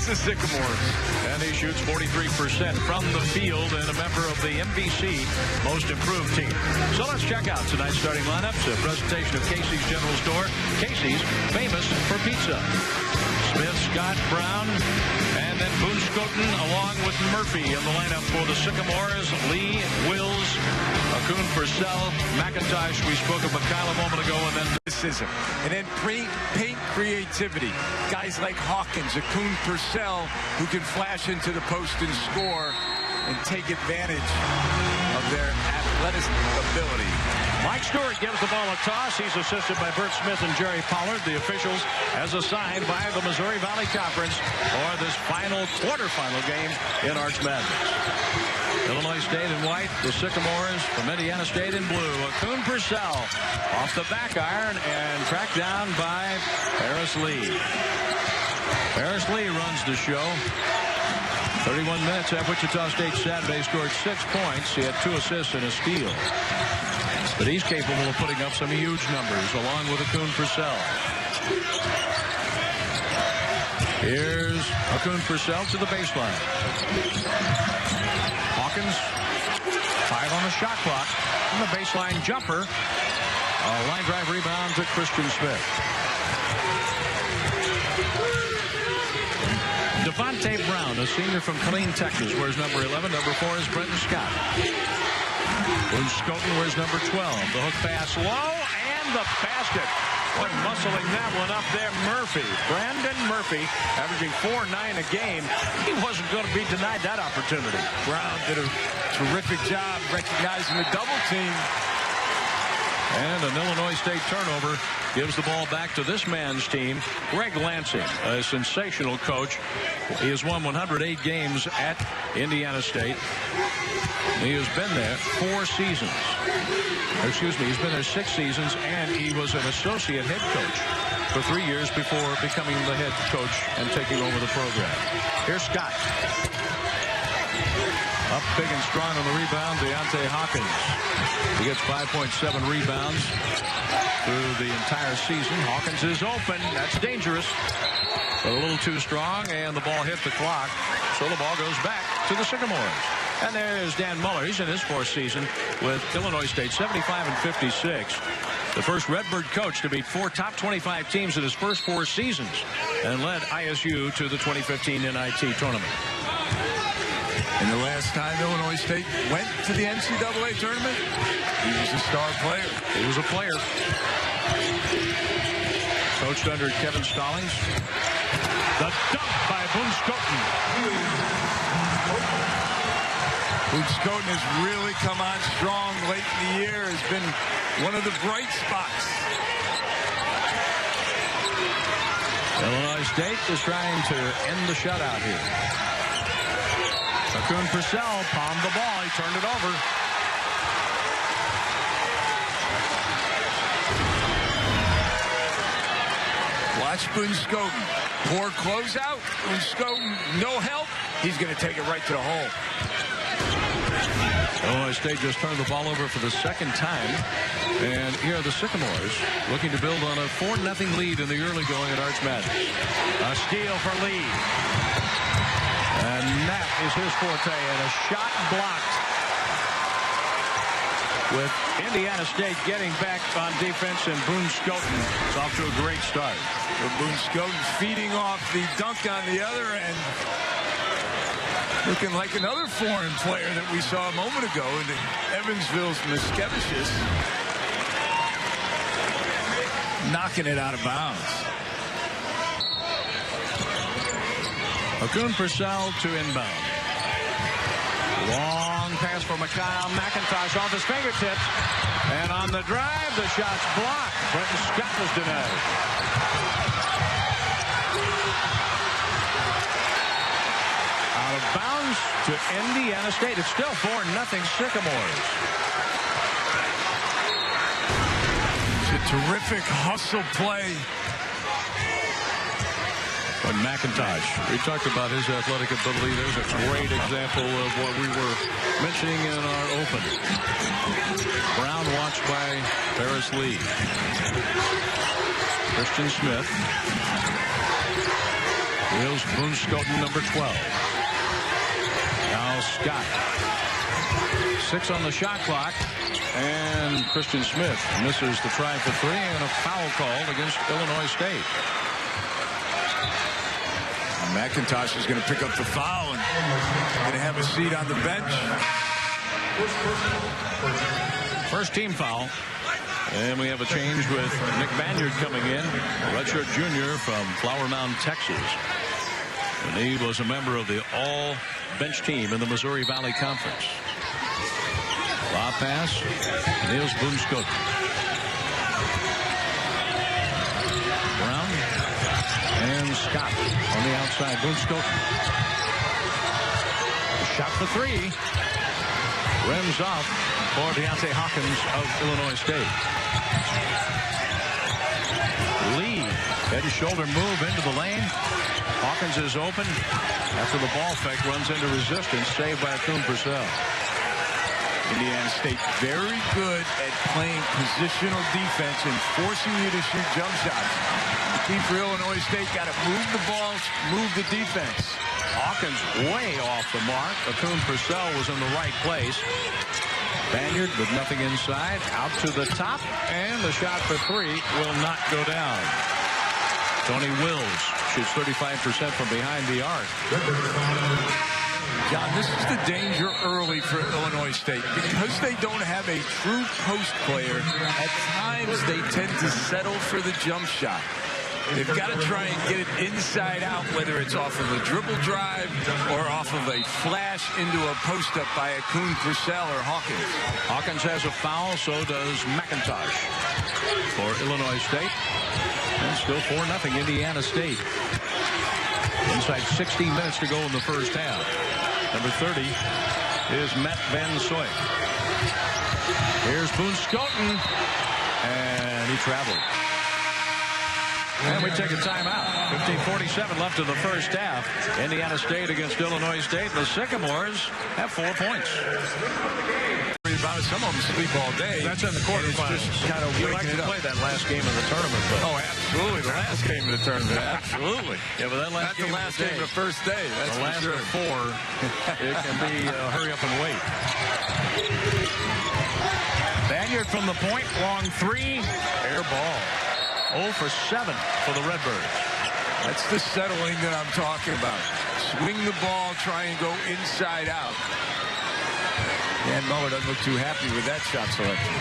the Sycamores. And he shoots 43% from the field and a member of the MVC Most Improved team. So let's check out tonight's starting lineups. A presentation of Casey's General Store. Casey's, famous for pizza. Smith, Scott, Brown, and then Boone Scoten along with Murphy in the lineup for the Sycamores. Lee, Wills, Akun, Purcell, McIntosh. We spoke of McKyle a moment ago, and then and then paint creativity. Guys like Hawkins, Akun, Purcell, who can flash into the post and score and take advantage of their athletic ability. Mike Stewart gives the ball a toss. He's assisted by Bert Smith and Jerry Pollard. The officials as assigned by the Missouri Valley Conference for this final quarterfinal game in Arch Madness. Illinois State in white, the Sycamores from Indiana State in blue. Akun Purcell off the back iron and tracked down by Harris Lee. Harris Lee runs the show. 31 minutes at Wichita State Saturday, scored 6 points. He had 2 assists and a steal. But he's capable of putting up some huge numbers along with Akun Purcell. Here's Akun Purcell to the baseline. Hawkins, 5 on the shot clock. And the baseline jumper. A line drive rebound to Christian Smith. Devontae Brown, a senior from Killeen, Texas, wears number 11. Number 4 is Brenton Scott. Boone Scoten wears number 12. The hook pass low and the basket. Boy, muscling that one up there. Murphy, Brandon Murphy, averaging 4-9 a game. He wasn't going to be denied that opportunity. Brown did a terrific job recognizing the double team. And an Illinois State turnover gives the ball back to this man's team. Greg Lansing, a sensational coach. He has won 108 games at Indiana State. He has been there 4 seasons. Excuse me, he's been there 6 seasons, and he was an associate head coach for 3 years before becoming the head coach and taking over the program. Here's Scott. Up big and strong on the rebound, Deontay Hawkins. He gets 5.7 rebounds through the entire season. Hawkins is open. That's dangerous. But a little too strong, and the ball hit the clock. So the ball goes back to the Sycamores. And there's Dan Muller. He's in his 4th season with Illinois State, 75-56. The first Redbird coach to beat 4 top 25 teams in his first 4 seasons and led ISU to the 2015 NIT tournament. And the last time Illinois State went to the NCAA tournament, he was a star player. He was a player. Coached under Kevin Stallings. The dunk by Boone Scoten. Boone Scoten has really come on strong late in the year. Has been one of the bright spots. Illinois State is trying to end the shutout here. Akun Purcell palmed the ball. He turned it over. Watch Boone Scoten. Poor closeout. Boone Scoten, no help. He's going to take it right to the hole. Illinois State just turned the ball over for the 2nd time. And here are the Sycamores looking to build on a 4-0 lead in the early going at Arch Madness. A steal for Lee. And that is his forte, and a shot blocked. With Indiana State getting back on defense, and Boone Scoten is off to a great start. Boone Scoten feeding off the dunk on the other end. Looking like another foreign player that we saw a moment ago in the Evansville's Miskevicius. Knocking it out of bounds. Akun Purcell to inbound. Long pass for McKyle McIntosh off his fingertips. And on the drive, the shot's blocked. Brenton Scott was denied. Out of bounds to Indiana State. It's still 4-0 Sycamores. It's a terrific hustle play. When McIntosh, we talked about his athletic ability. There's a great example of what we were mentioning in our open. Brown watched by Harris Lee. Christian Smith. Here's Boone Scoten, number 12. Now Scott. 6 on the shot clock. And Christian Smith misses the try for 3 and a foul called against Illinois State. McIntosh is going to pick up the foul and going to have a seat on the bench. First team foul. And we have a change with Nick Banyard coming in, redshirt junior from Flower Mound, Texas. And he was a member of the all-bench team in the Missouri Valley Conference. Lob pass. And here's Boone Scoten. Brown and Scott on the outside. Boone Scoten. Shot for 3. Rims off for Deontay Hawkins of Illinois State. Lee, head and shoulder move into the lane. Hawkins is open after the ball fake, runs into resistance, saved by Kuhn Purcell. Indiana State very good at playing positional defense and forcing you to shoot jump shots. The key for Illinois State, got to move the ball, move the defense. Hawkins way off the mark. Kuhn Purcell was in the right place. Banyard with nothing inside, out to the top, and the shot for 3 will not go down. Tony Wills shoots 35% from behind the arc. John, this is the danger early for Illinois State. Because they don't have a true post player, at times they tend to settle for the jump shot. They've got to try and get it inside out, whether it's off of a dribble drive or off of a flash into a post-up by a Kuhn Purcell or Hawkins. Hawkins has a foul, so does McIntosh for Illinois State. And still 4-0 Indiana State. Inside 16 minutes to go in the first half. Number 30 is Matt Van Soy. Here's Boone Scoten, and he traveled. And we take a timeout. 15:47 left in the first half. Indiana State against Illinois State. The Sycamores have 4 points. Some of them sleep all day. That's in the quarterfinals. Kind of you like to play that last game of the tournament. But oh, absolutely. The last game of the tournament. Absolutely. Yeah, but that last game, the last game of the first day. That's the last of 4. It can be hurry up and wait. Banyard from the point. Long 3. Air ball. 0 for 7 for the Redbirds. That's the settling that I'm talking about. Swing the ball, try and go inside out. Dan Muller doesn't look too happy with that shot selection.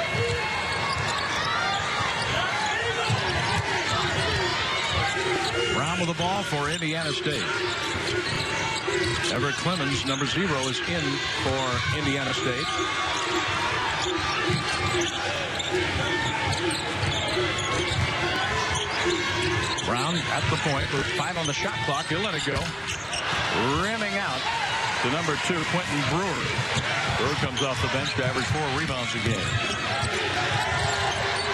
Brown with the ball for Indiana State. Everett Clemens, number 0, is in for Indiana State. Brown at the point with 5 on the shot clock. He'll let it go. Rimming out to number 2, Quentin Brewer. Brewer comes off the bench to average 4 rebounds a game.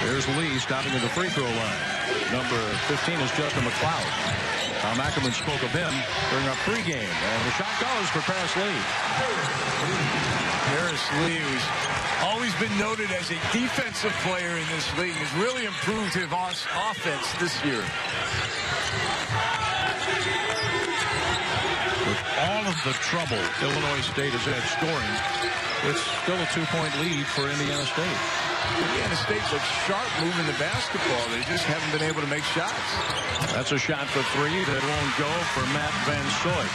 Here's Lee stopping at the free throw line. Number 15 is Justin McLeod. Tom Ackerman spoke of him during our pregame. And the shot goes for Paris Lee. Paris Lee, who's always been noted as a defensive player in this league, has really improved his offense this year. With all of the trouble Illinois State has had scoring, it's still a 2-point lead for Indiana State. Indiana State looks sharp moving the basketball. They just haven't been able to make shots. That's a shot for 3 that won't go for Matt Van Soy.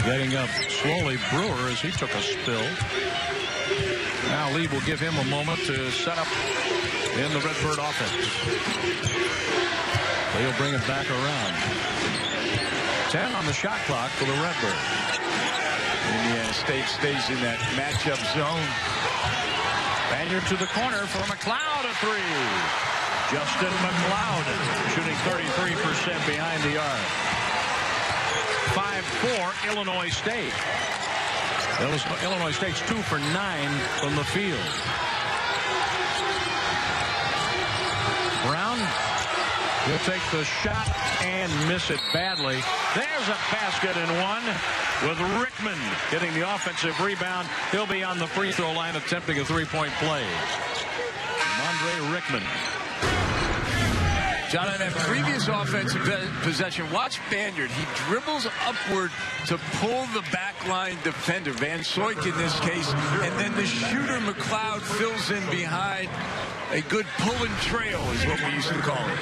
Getting up slowly, Brewer, as he took a spill. Now Lee will give him a moment to set up in the Redbird offense. He'll bring it back around. 10 on the shot clock for the Redbirds. Indiana State stays in that matchup zone. Banyard to the corner for McLeod, a 3. Justin McLeod shooting 33% behind the arc. 5-4 Illinois State. Illinois State's 2 for 9 from the field. Brown will take the shot and miss it badly. There's a basket and 1 with Rickman getting the offensive rebound. He'll be on the free throw line attempting a 3-point play. Andre Rickman. John, on that previous offensive possession, watch Banyard. He dribbles upward to pull the backline defender, Van Soik in this case, and then the shooter McLeod fills in behind. A good pull and trail is what we used to call it.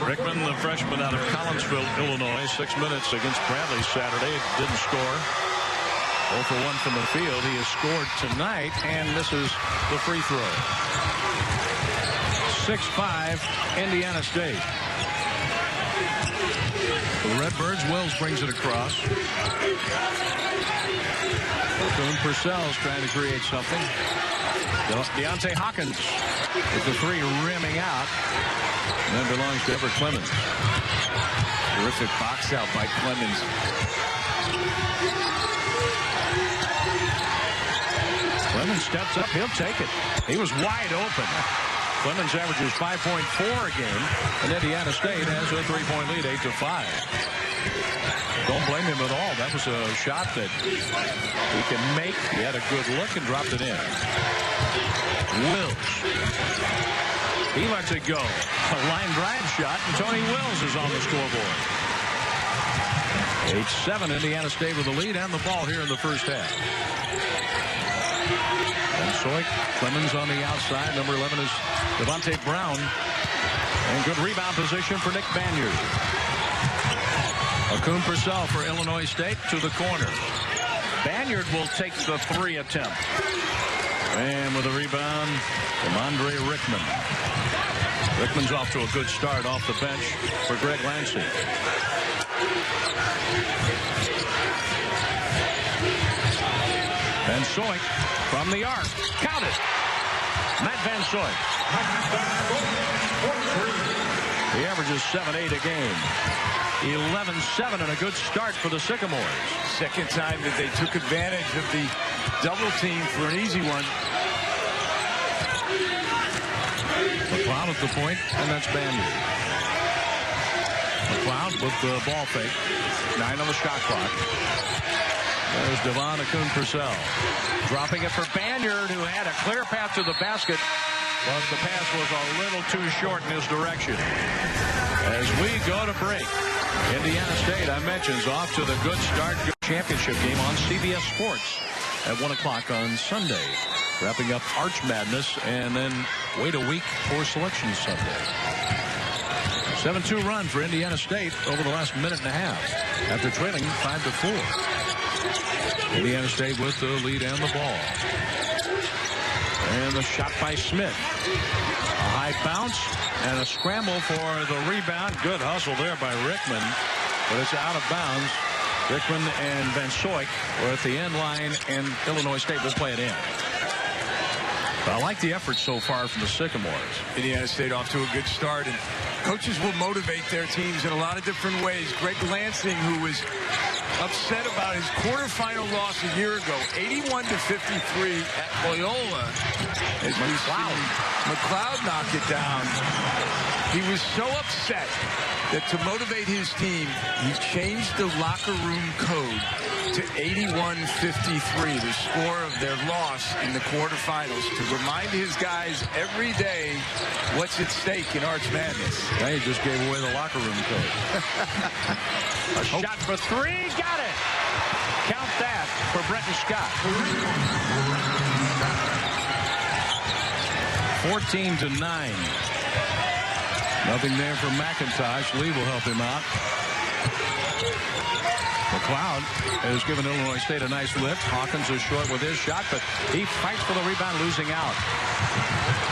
Rickman, the freshman out of Collinsville, Illinois, 6 minutes against Bradley Saturday. Didn't score. 0 for 1 from the field. He has scored tonight and misses the free throw. 6-5 Indiana State. The Redbirds, Wills brings it across. Boone Purcell's trying to create something. Deontay Hawkins with the three rimming out. And that belongs to Everett Clemens. Terrific box out by Clemens. Clemens steps up. He'll take it. He was wide open. Clemens averages 5.4 a game, and Indiana State has a 3-point lead, 8-5. Don't blame him at all. That was a shot that he can make. He had a good look and dropped it in. Wills. He lets it go. A line drive shot, and Tony Wills is on the scoreboard. 8-7, Indiana State with the lead and the ball here in the first half. And Soik, Clemens on the outside. Number 11 is Devontae Brown. And good rebound position for Nick Banyard. Akun Purcell for Illinois State to the corner. Banyard will take the three attempt. And with a rebound from Andre Rickman. Rickman's off to a good start off the bench for Greg Lansing. Van Soik from the arc. Count it. Matt Van Soik. He averages 7-8 a game. 11-7 and a good start for the Sycamores. Second time that they took advantage of the double team for an easy one. McLeod at the point, and that's Banyard. McLeod with the ball fake. 9 on the shot clock. There's Devon Akun Purcell. Dropping it for Banyard, who had a clear path to the basket, but the pass was a little too short in his direction. As we go to break, Indiana State, I mentioned, is off to the good start. Championship game on CBS Sports at 1 o'clock on Sunday. Wrapping up Arch Madness, and then wait a week for Selection Sunday. 7-2 run for Indiana State over the last minute and a half after trailing 5-4. Indiana State with the lead and the ball. And the shot by Smith. A high bounce and a scramble for the rebound. Good hustle there by Rickman, but it's out of bounds. Rickman and Van Soik were at the end line, and Illinois State will play it in. But I like the effort so far from the Sycamores. Indiana State off to a good start, and coaches will motivate their teams in a lot of different ways. Greg Lansing, who was upset about his quarterfinal loss a year ago, 81-53 at Loyola, as McLeod knocked it down. He was so upset that to motivate his team, he changed the locker room code to 81-53, the score of their loss in the quarterfinals, to remind his guys every day what's at stake in Arch Madness. Now he just gave away the locker room code. A shot for three, got it. Count that for Brenton Scott. 14-9. Nothing there from McIntosh. Lee will help him out. McLeod has given Illinois State a nice lift. Hawkins is short with his shot, but he fights for the rebound, losing out.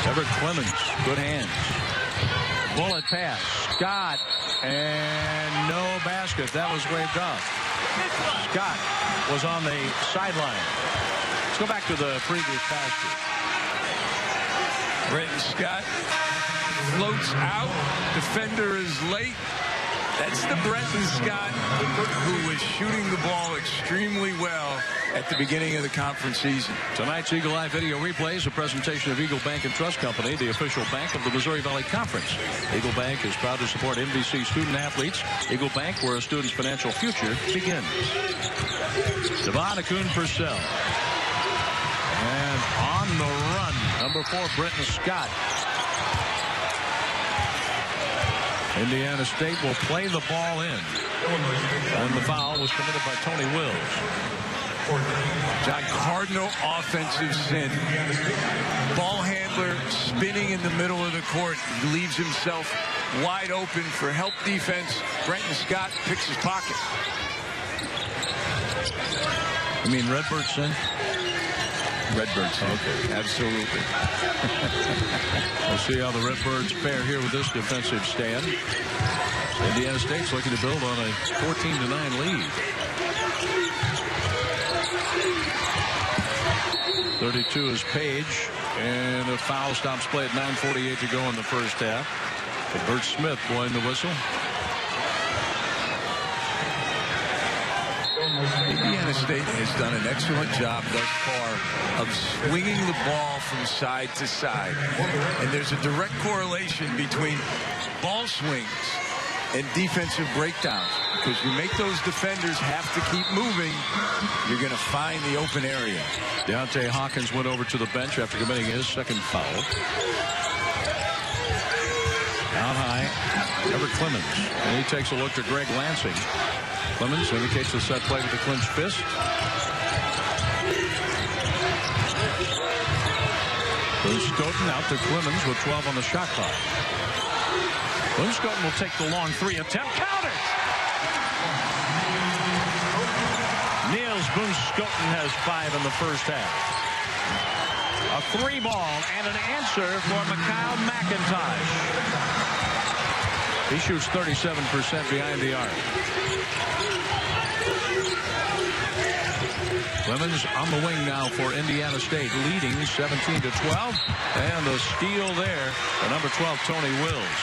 Everett Clemens, good hands. Bullet pass. Scott, and no basket. That was waved off. Scott was on the sideline. Let's go back to the previous basket. Brenton Scott floats out. Defender is late. That's the Brenton Scott who was shooting the ball extremely well at the beginning of the conference season. Tonight's Eagle Eye Video Replay is a presentation of Eagle Bank and Trust Company, the official bank of the Missouri Valley Conference. Eagle Bank is proud to support MVC student athletes. Eagle Bank, where a student's financial future begins. Devon Akun Purcell. And on the run, number 4, Brenton Scott. Indiana State will play the ball in. And the foul was committed by Tony Wills. John, Cardinal offensive sin. Ball handler spinning in the middle of the court. He leaves himself wide open for help defense. Brenton Scott picks his pocket. You mean Redbird sin? Redbirds. Okay. Absolutely. We'll see how the Redbirds fare here with this defensive stand. Indiana State's looking to build on a 14-9 lead. 32 is Page, and a foul stops play at 9:48 to go in the first half. But Bert Smith blowing the whistle. Indiana State has done an excellent job thus far of swinging the ball from side to side. And there's a direct correlation between ball swings and defensive breakdowns. Because you make those defenders have to keep moving, you're going to find the open area. Deontay Hawkins went over to the bench after committing his second foul. Out high, Everett Clemens. And he takes a look to Greg Lansing. Clemens indicates the set play with the clenched fist. Scoten out to Clemens with 12 on the shot clock. Scoten will take the long three attempt. Counted! Niels Scoten has 5 in the first half. A 3-ball and an answer for Mikhail McIntosh. He shoots 37% behind the arc. Clemens on the wing now for Indiana State, leading 17-12. And the steal there, the number 12, Tony Wills.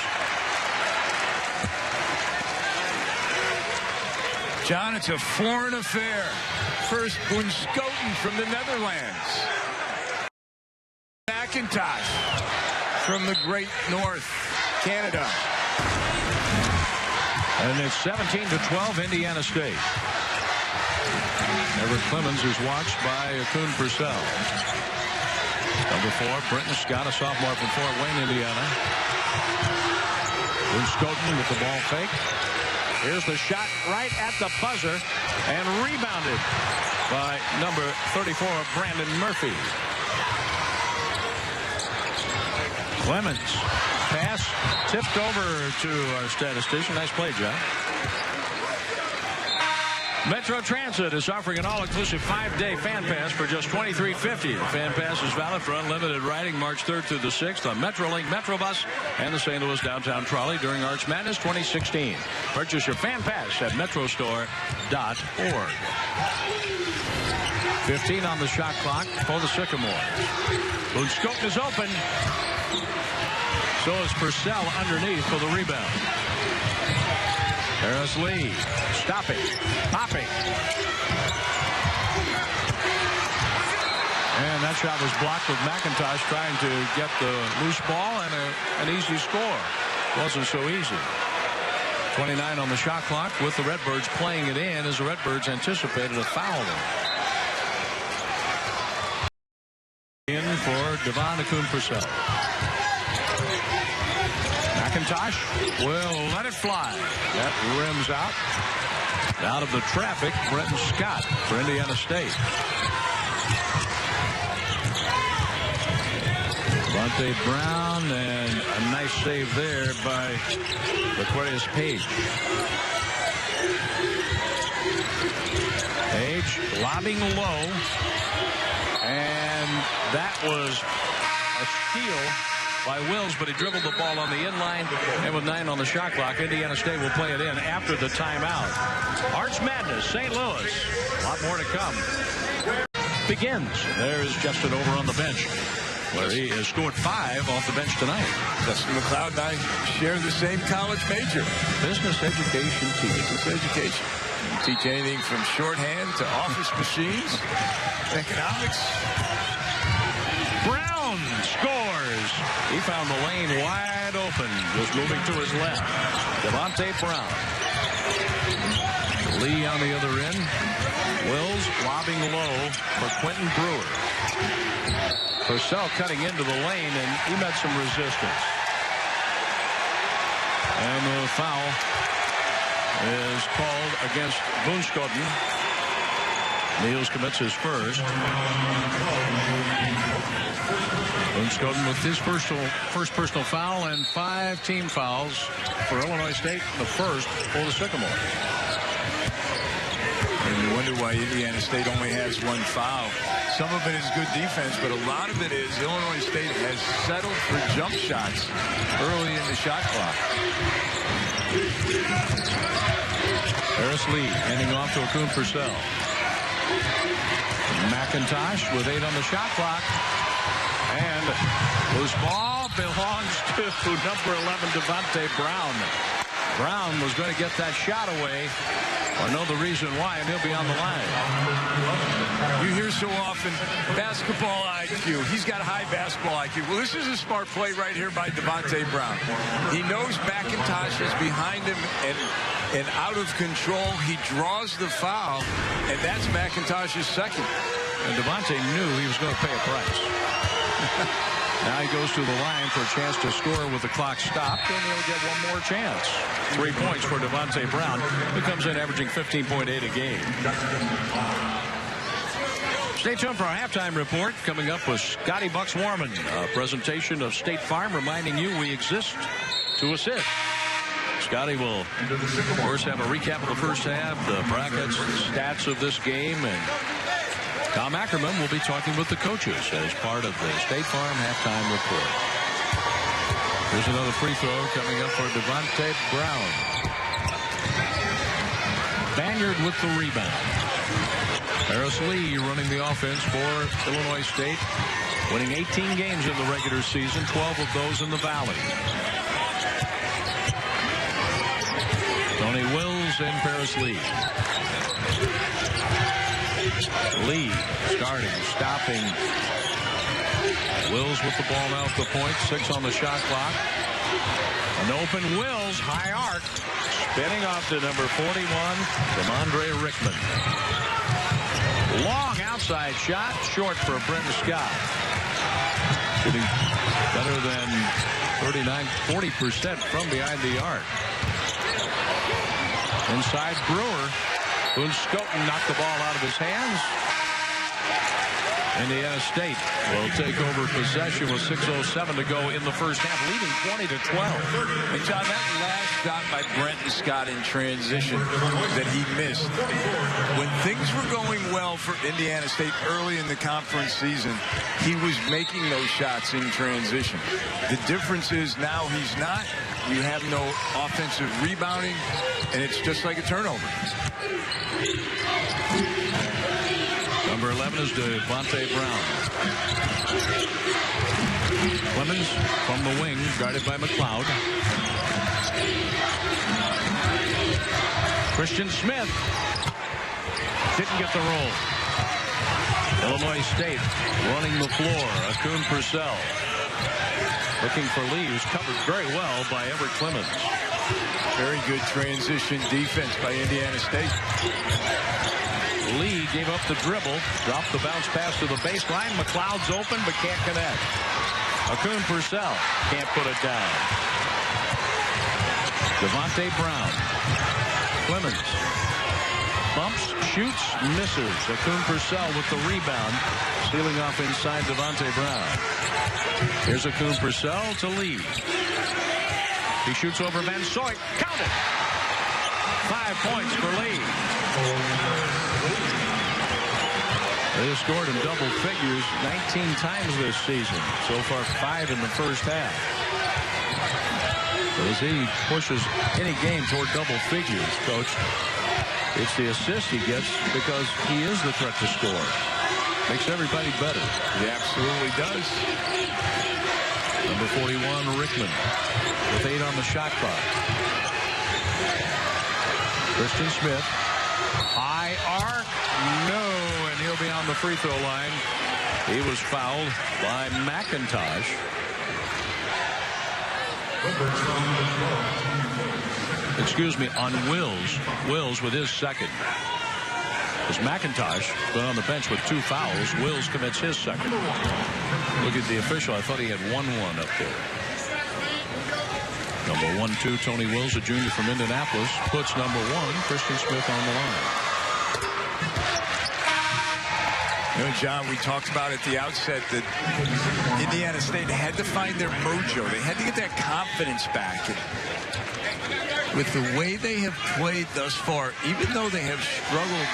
John, it's a foreign affair. First, Scoten from the Netherlands. McIntosh from the Great North, Canada. And it's 17-12, Indiana State. Everett Clemens is watched by Akun Purcell. Number 4, Brenton Scott, a sophomore from Fort Wayne, Indiana. Scoten with the ball fake. Here's the shot right at the buzzer and rebounded by number 34, Brandon Murphy. Clemens, pass tipped over to our statistician. Nice play, John. Metro Transit is offering an all-inclusive 5-day fan pass for just $23.50. The fan pass is valid for unlimited riding March 3rd through the 6th on Metrolink Metrobus and the St. Louis Downtown Trolley during Arch Madness 2016. Purchase your fan pass at metrostore.org. 15 on the shot clock for the Sycamore. Scoten is open. So is Purcell underneath for the rebound. Harris Lee stopping, popping. And that shot was blocked with McIntosh trying to get the loose ball and an easy score. Wasn't so easy. 29 on the shot clock with the Redbirds playing it in as the Redbirds anticipated a foul there. In for Devon Akun Purcell. McIntosh will let it fly. That rims out. Out of the traffic, Brenton Scott for Indiana State. Devontae Brown, and a nice save there by Aquarius Page. Page lobbing low, and that was a steal by Wills, but he dribbled the ball on the inline, and with 9 on the shot clock, Indiana State will play it in after the timeout. Arch Madness, St. Louis. A lot more to come. Begins. There's Justin over on the bench, where he has scored 5 off the bench tonight. Justin McLeod and I share the same college major. Business education teaching. Business education. You teach anything from shorthand to office machines, economics. Brown scores. He found the lane wide open, just moving to his left. Devontae Brown. Lee on the other end. Wills lobbing low for Quentin Brewer. Purcell cutting into the lane, and he met some resistance. And the foul is called against Boonskoten. Niels commits his first. Boonskoten with his first personal foul and 5 team fouls for Illinois State, the first for the Sycamore. And you wonder why Indiana State only has 1 foul. Some of it is good defense, but a lot of it is Illinois State has settled for jump shots early in the shot clock. Harris Lee handing off to Akun Purcell. McIntosh with 8 on the shot clock. And loose ball belongs to number 11, Devontae Brown. Brown was going to get that shot away or know the reason why, and he'll be on the line. You hear so often basketball IQ. He's got high basketball IQ. Well, this is a smart play right here by Devontae Brown. He knows McIntosh is behind him and out of control. He draws the foul, and that's McIntosh's second. And Devontae knew he was going to pay a price. Now he goes to the line for a chance to score with the clock stopped, and he'll get one more chance. 3 points for Devontae Brown, who comes in averaging 15.8 a game. Stay tuned for our halftime report. Coming up with Scotty Bucks Warman, a presentation of State Farm, reminding you we exist to assist. Scotty will, of course, have a recap of the first half, the brackets, the stats of this game, and Tom Ackerman will be talking with the coaches as part of the State Farm halftime report. Here's another free throw coming up for Devontae Brown. Banyard with the rebound. Harris Lee running the offense for Illinois State, winning 18 games in the regular season, 12 of those in the Valley. Tony Wills and Paris Lee. Lee starting, stopping. Wills with the ball now at the point. 6 on the shot clock. An open Wills, high arc. Spinning off to number 41, Demondre Rickman. Long outside shot, short for Brendan Scott. Shooting better than 40% from behind the arc. Inside Brewer. Boonskoten knocked the ball out of his hands. Indiana State will take over possession with 6:07 to go in the first half, leading 20-12. And John, that last shot by Brenton Scott in transition that he missed. When things were going well for Indiana State early in the conference season, he was making those shots in transition. The difference is now he's not. You have no offensive rebounding, and it's just like a turnover. Number 11 is Devontae Brown. Clemens from the wing, guarded by McLeod. Christian Smith didn't get the roll. Illinois State running the floor. Akun Purcell looking for Lee, who's covered very well by Everett Clemens. Very good transition defense by Indiana State. Lee gave up the dribble, dropped the bounce pass to the baseline. McLeod's open but can't connect. Akun Purcell can't put it down. Devontae Brown. Clemens bumps, shoots, misses. Akun Purcell with the rebound, stealing off inside Devontae Brown. Here's Akun Purcell to Lee. He shoots over Van Soik. Count it. 5 points for Lee. They have scored in double figures 19 times this season. So far, 5 in the first half. As he pushes any game toward double figures, Coach, it's the assist he gets because he is the threat to score. Makes everybody better. He absolutely does. Number 41, Rickman, with 8 on the shot clock. Christian Smith. High arc. No, and he'll be on the free throw line. He was fouled by McIntosh. Excuse me, on Wills. Wills with his second. As McIntosh been on the bench with 2 fouls, Wills commits his second. Look at the official. I thought he had 1-1 up there. So The 1-2, Tony Wills, a junior from Indianapolis, puts number 1, Christian Smith, on the line. You know, John, we talked about at the outset that Indiana State had to find their mojo. They had to get that confidence back. And with the way they have played thus far, even though they have struggled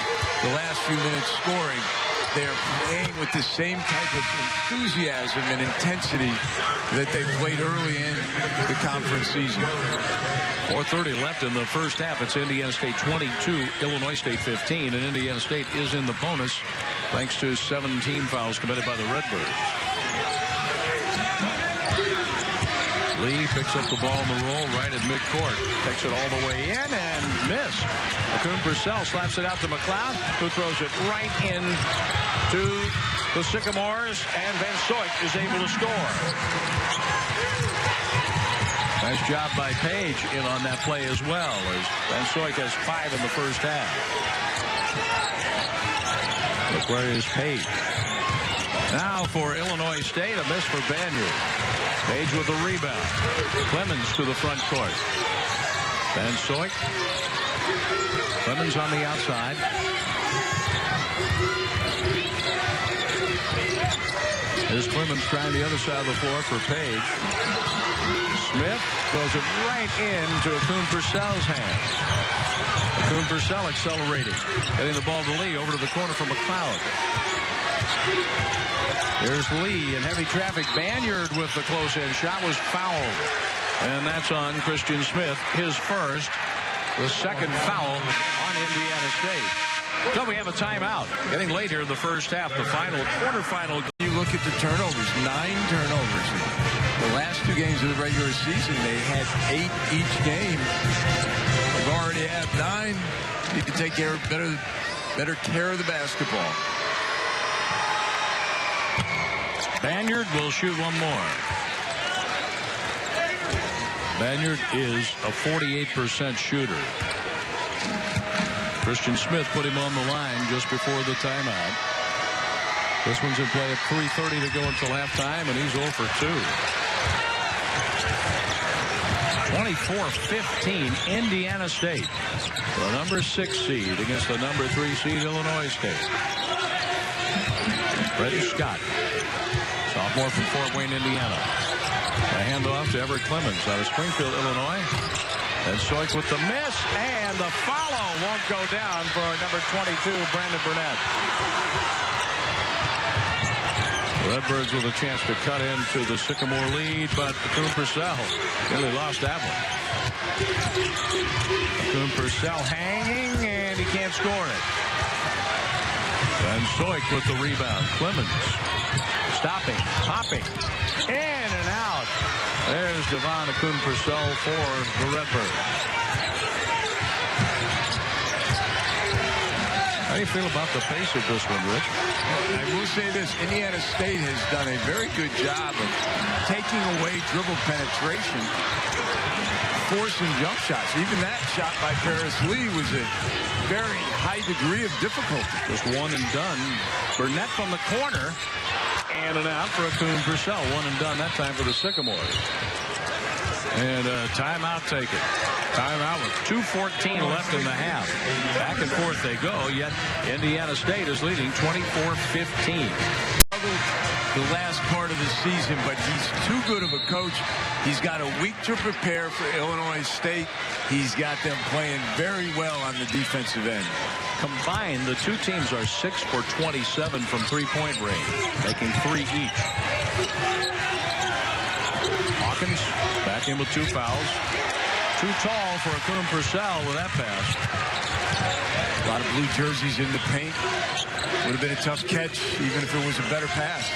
the last few minutes scoring, they are playing with the same type of enthusiasm and intensity that they played early in the conference season. 4:30 left in the first half. It's Indiana State 22, Illinois State 15, and Indiana State is in the bonus thanks to 17 fouls committed by the Redbirds. Lee picks up the ball in the roll right at midcourt. Takes it all the way in and miss. Akun Purcell slaps it out to McLeod, who throws it right in to the Sycamores, and Van Soik is able to score. Nice job by Page in on that play as well, as Van Soik has 5 in the first half. Look where is Page. Now for Illinois State, a miss for Banyard. Page with the rebound. Clemens to the front court. Van Soik. Clemens on the outside. Here's Clemens trying the other side of the floor for Page. Smith throws it right into Akun Purcell's hands. Akun Purcell accelerating. Getting the ball to Lee over to the corner for McLeod. There's Lee in heavy traffic. Banyard with the close-in shot was fouled. And that's on Christian Smith, his first, the second foul on Indiana State. So we have a timeout. Getting late here in the first half, the final quarterfinal. You look at the turnovers, 9 turnovers. The last 2 games of the regular season, they had 8 each game. They've already had 9. Need to take care of better care of the basketball. Banyard will shoot one more. Banyard is a 48% shooter. Christian Smith put him on the line just before the timeout. This one's in play at 3:30 to go until halftime, and he's 0 for 2. 24-15, Indiana State. The number 6 seed against the number 3 seed Illinois State. Freddie Scott, sophomore from Fort Wayne, Indiana. A handoff to Everett Clemens out of Springfield, Illinois. And Soik with the miss, and the follow won't go down for number 22, Brandon Burnett. Redbirds with a chance to cut into the Sycamore lead, but Akun Purcell nearly lost that one. Akun Purcell hanging, and he can't score it. Van Soik with the rebound. Clemens stopping, popping, in and out. There's Devon Akun Purcell for the Redbirds. How do you feel about the pace of this one, Rich? I will say this. Indiana State has done a very good job of taking away dribble penetration, forcing jump shots. Even that shot by Paris Lee was a very high degree of difficulty. Just one and done. Burnett from the corner. And an out for Akun Purcell. One and done that time for the Sycamores. And a timeout taken. Timeout with 2:14 left in the half. Back and forth they go, yet Indiana State is leading 24-15. The last part of the season, but he's too good of a coach. He's got a week to prepare for Illinois State. He's got them playing very well on the defensive end. Combined, the two teams are 6 for 27 from three-point range, making 3 each. Hawkins back in with 2 fouls. Too tall for Akun Purcell with that pass. A lot of blue jerseys in the paint. Would have been a tough catch, even if it was a better pass.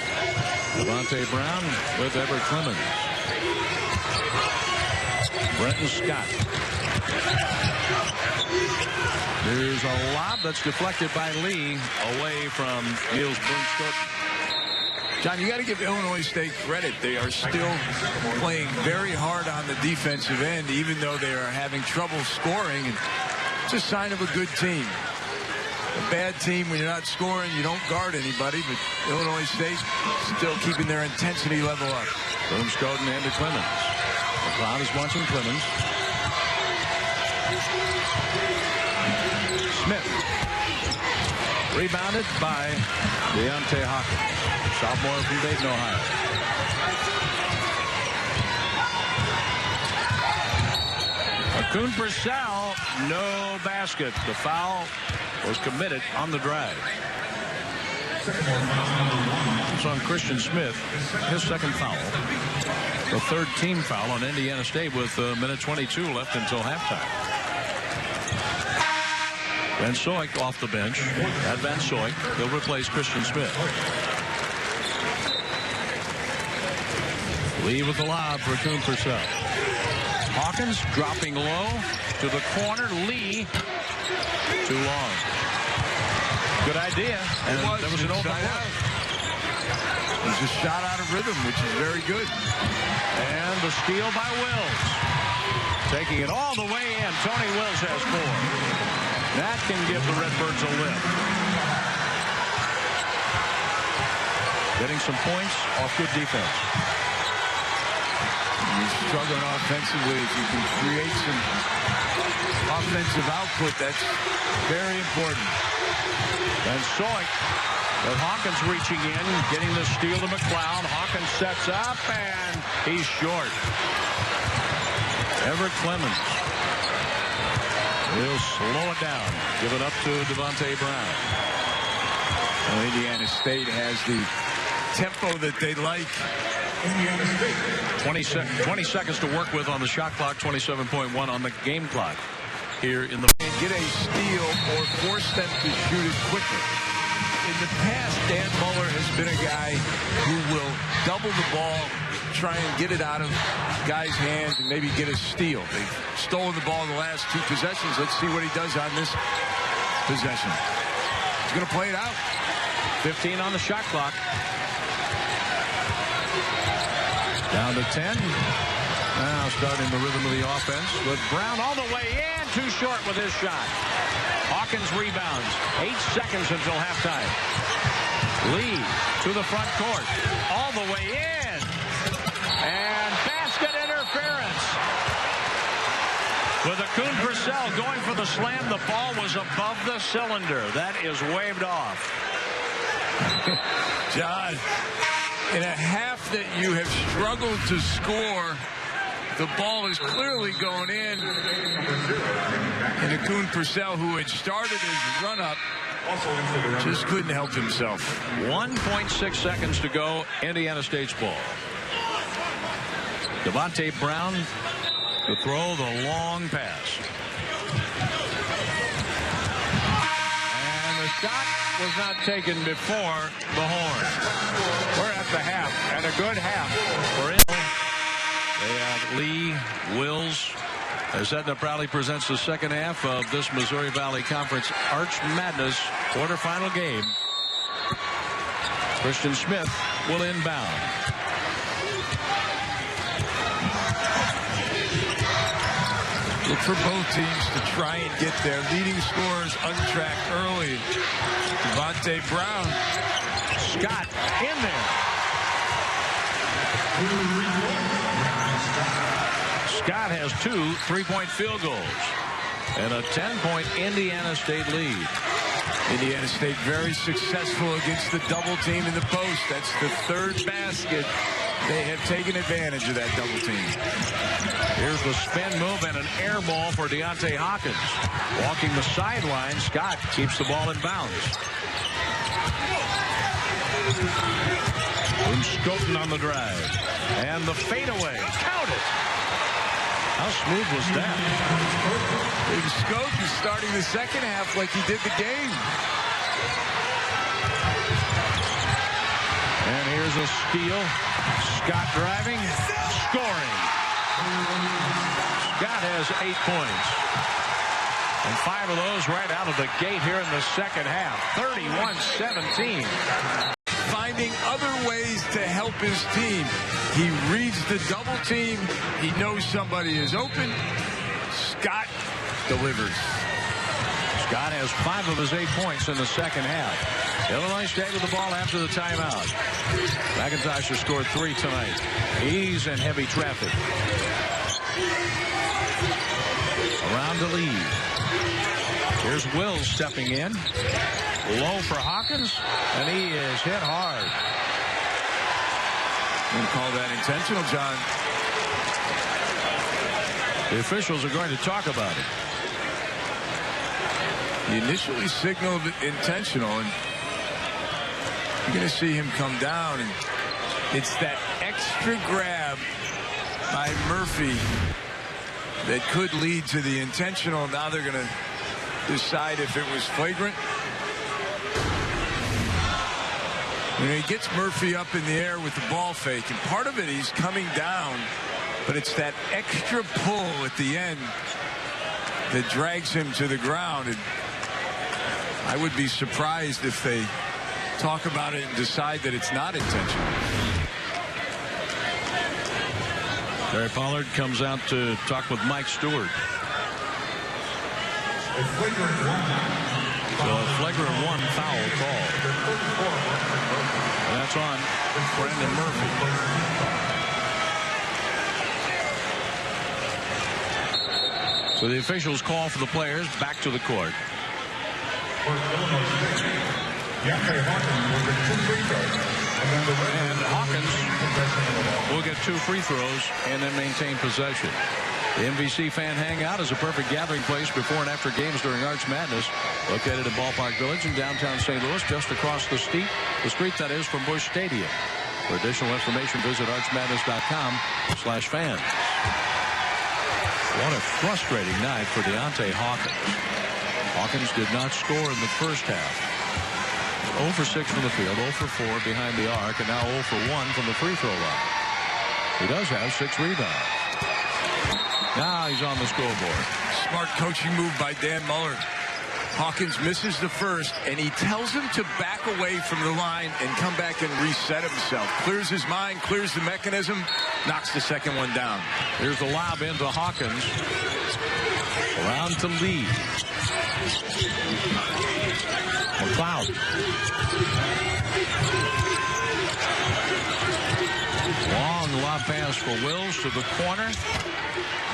Devontae Brown with Everett Clemens. Brenton Scott. There's a lob that's deflected by Lee away from Niels Brunskoten. John, you got to give Illinois State credit. They are still playing very hard on the defensive end, even though they are having trouble scoring. And it's a sign of a good team. A bad team, when you're not scoring, you don't guard anybody. But Illinois State still keeping their intensity level up. Brunskoten into Clemens. McLeod is watching Clemens. Smith. Rebounded by Deontay Hawkins, sophomore from Dayton, Ohio. Akun Purcell, no basket. The foul was committed on the drive. It's on Christian Smith, his second foul. The third team foul on Indiana State with a minute 22 left until halftime. Van Soik off the bench. At Van Soik, he'll replace Christian Smith. Lee with the lob for Akun Purcell. Hawkins dropping low to the corner. Lee too long. Good idea. And there was an open look. It was a shot out of rhythm, which is very good. And the steal by Wills. Taking it all the way in. Tony Wills has 4. That can give the Redbirds a lift. Getting some points off good defense. You're struggling offensively. If you can create some offensive output, that's very important. And Soik with Hawkins reaching in, getting the steal to McLeod. Hawkins sets up, and he's short. Everett Clemens will slow it down. Give it up to Devontae Brown. Well, Indiana State has the tempo that they like. 20 seconds to work with on the shot clock, 27.1 on the game clock here in the... And get a steal or force them to shoot it quicker. In the past, Dan Muller has been a guy who will double the ball, try and get it out of guys' hands and maybe get a steal. They've stolen the ball in the last 2 possessions. Let's see what he does on this possession. He's going to play it out. 15 on the shot clock. Down to 10. Now starting the rhythm of the offense with Brown all the way in. Too short with his shot. Hawkins rebounds. 8 seconds until halftime. Lee to the front court. All the way in. And basket interference. With Akun Purcell going for the slam, the ball was above the cylinder. That is waved off. John, in a half that you have struggled to score, the ball is clearly going in. And Akun Purcell, who had started his run-up, just couldn't help himself. 1.6 seconds to go. Indiana State's ball. Devontae Brown to throw the long pass. And the shot was not taken before the horn. We're at the half, and a good half for Indy. They have Lee, Wills, as Edna proudly presents the second half of this Missouri Valley Conference Arch Madness quarterfinal game. Christian Smith will inbound. Look for both teams to try and get their leading scorers untracked early. Devontae Brown. Scott in there. Scott has 2 3-point field goals and a 10-point Indiana State lead. Indiana State very successful against the double team in the post. That's the 3rd basket. They have taken advantage of that double team. Here's the spin move and an air ball for Deontay Hawkins. Walking the sideline, Scott keeps the ball in bounds. Scoten on the drive. And the fadeaway. Count it. How smooth was that? Big Scoten starting the second half like he did the game. And here's a steal. Scott driving, scoring. Scott has 8 points. And 5 of those right out of the gate here in the second half. 31-17. Finding other ways to help his team. He reads the double team. He knows somebody is open. Scott delivers. Scott has 5 of his 8 points in the second half. Illinois State with the ball after the timeout. McIntosh has scored 3 tonight. He's in heavy traffic. Around the lead. Here's Wills stepping in. Low for Hawkins, and he is hit hard. I'm going to call that intentional, John. The officials are going to talk about it. He initially signaled intentional, and you're going to see him come down, and it's that extra grab by Murphy that could lead to the intentional. Now they're going to decide if it was flagrant. You know, he gets Murphy up in the air with the ball fake, and part of it he's coming down, but it's that extra pull at the end that drags him to the ground. And I would be surprised if they talk about it and decide that it's not intentional. Jerry Pollard comes out to talk with Mike Stewart. A flagrant one foul call. And that's on Brandon Murphy. So the officials call for the players back to the court. And Hawkins will get 2 free throws and then maintain possession. The MVC Fan Hangout is a perfect gathering place before and after games during Arch Madness. Located in Ballpark Village in downtown St. Louis, just across the street that is from Busch Stadium. For additional information, visit archmadness.com/fans. What a frustrating night for Deontay Hawkins. Hawkins did not score in the first half. 0 for 6 from the field, 0 for 4 behind the arc, and now 0 for 1 from the free throw line. He does have 6 rebounds. Now he's on the scoreboard. Smart coaching move by Dan Muller. Hawkins misses the first, and he tells him to back away from the line and come back and reset himself. Clears his mind, clears the mechanism, knocks the second one down. Here's the lob into Hawkins. Around to Lee. McLeod. Long lob pass for Wills to the corner.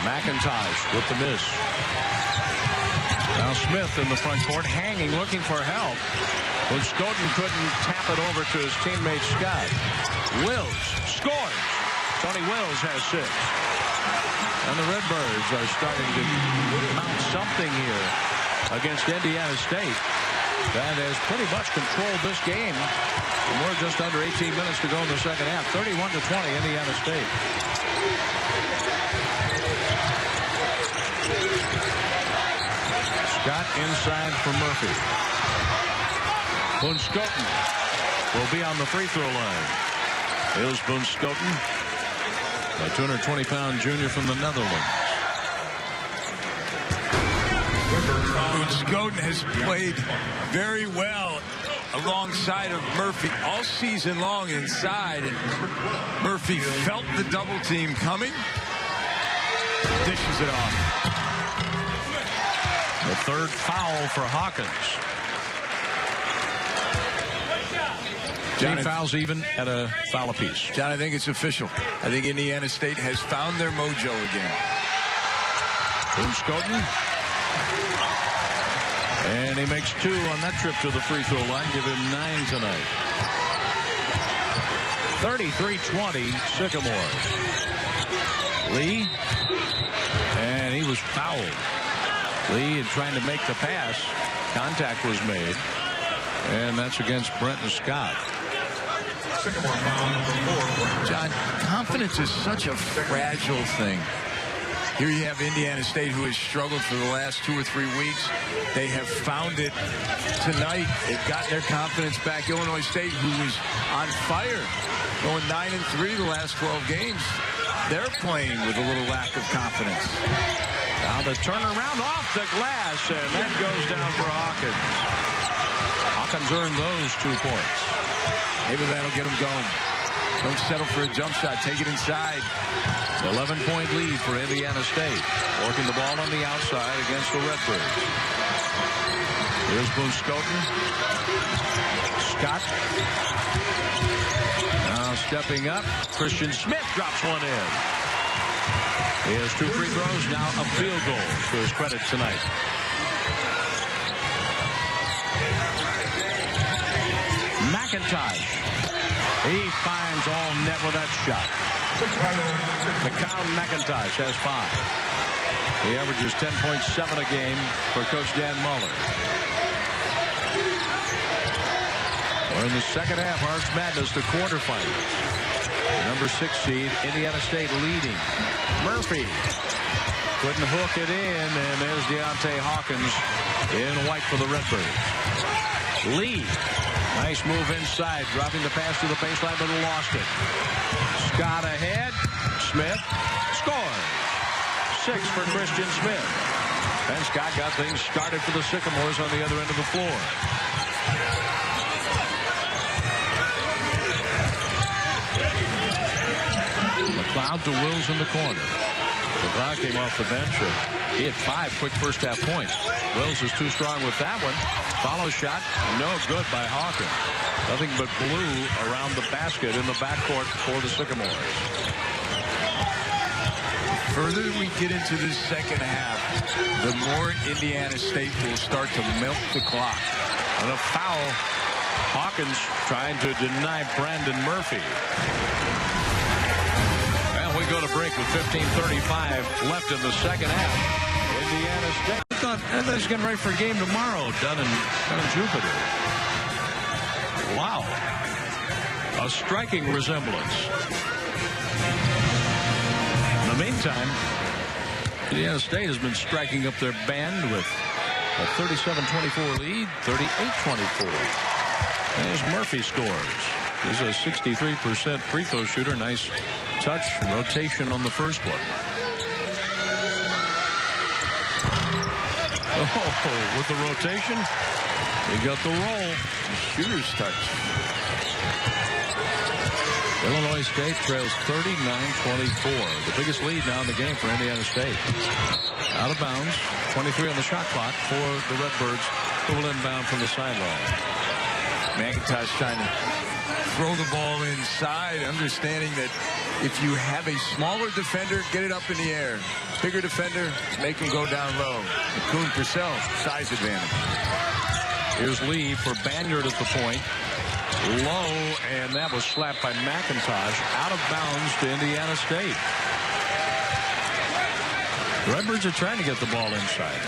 McIntosh with the miss. Now Smith in the front court, hanging, looking for help. But Scoten couldn't tap it over to his teammate Scott. Wills scores. Tony Wills has 6. And the Redbirds are starting to mount something here against Indiana State that has pretty much controlled this game. And we're just under 18 minutes to go in the second half. 31-20, Indiana State. Scott inside for Murphy. Boone-Scoten will be on the free throw line. Here's Boone-Scoten, a 220-pound junior from the Netherlands. Boone-Scoten has played very well alongside of Murphy all season long inside, and Murphy felt the double team coming, dishes it off. The third foul for Hawkins. John, fouls even at a foul apiece. John, I think it's official. I think Indiana State has found their mojo again. Boone-Scoten. And he makes 2 on that trip to the free throw line. Give him 9 tonight. 33-20, Sycamore. Lee. And he was fouled. Lee trying to make the pass. Contact was made. And that's against Brenton Scott. John, confidence is such a fragile thing. Here you have Indiana State, who has struggled for the last 2 or 3 weeks. They have found it tonight. They've gotten their confidence back. Illinois State, who was on fire, going 9-3 the last 12 games, they're playing with a little lack of confidence. Now the turnaround off the glass, and that goes down for Hawkins. Hawkins earned those 2 points. Maybe that'll get him going. Don't settle for a jump shot. Take it inside. 11-point lead for Indiana State. Working the ball on the outside against the Redbirds. Here's Boone-Scoten. Scott. Now stepping up. Christian Smith drops one in. He has 2 free throws, now a field goal to his credit tonight. McIntosh. He finds all net with that shot. McIntosh has 5. He averages 10.7 a game for Coach Dan Muller. We're in the second half, Arch Madness, the quarterfinals. Number 6 seed, Indiana State leading. Murphy couldn't hook it in, and there's Deontay Hawkins in white for the Redbirds. Lee, nice move inside, dropping the pass to the baseline, but lost it. Scott ahead. Smith scores. 6 for Christian Smith. And Scott got things started for the Sycamores on the other end of the floor. McLeod to Wills in the corner. McLeod came off the bench. He had 5 quick first half points. Wills is too strong with that one. Follow shot, no good by Hawkins. Nothing but blue around the basket in the backcourt for the Sycamores. The further we get into this second half, the more Indiana State will start to milk the clock. And a foul. Hawkins trying to deny Brandon Murphy. We go to break with 15:35 left in the second half. Indiana State. I thought they're getting ready for a game tomorrow down in Jupiter. Wow. A striking resemblance. In the meantime, Indiana State has been striking up their band with a 37-24 lead, 38-24. As Murphy scores. He's a 63% free throw shooter. Nice touch, rotation on the first one. Oh, with the rotation, he got the roll. Shooter's touch. Illinois State trails 39-24. The biggest lead now in the game for Indiana State. Out of bounds, 23 on the shot clock for the Redbirds, who will inbound from the sideline. McIntosh trying to throw the ball inside, understanding that if you have a smaller defender, get it up in the air. Bigger defender, make him go down low. Kuhn Purcell, size advantage. Here's Lee for Banyard at the point. Low, and that was slapped by McIntosh. Out of bounds to Indiana State. Redbirds are trying to get the ball inside.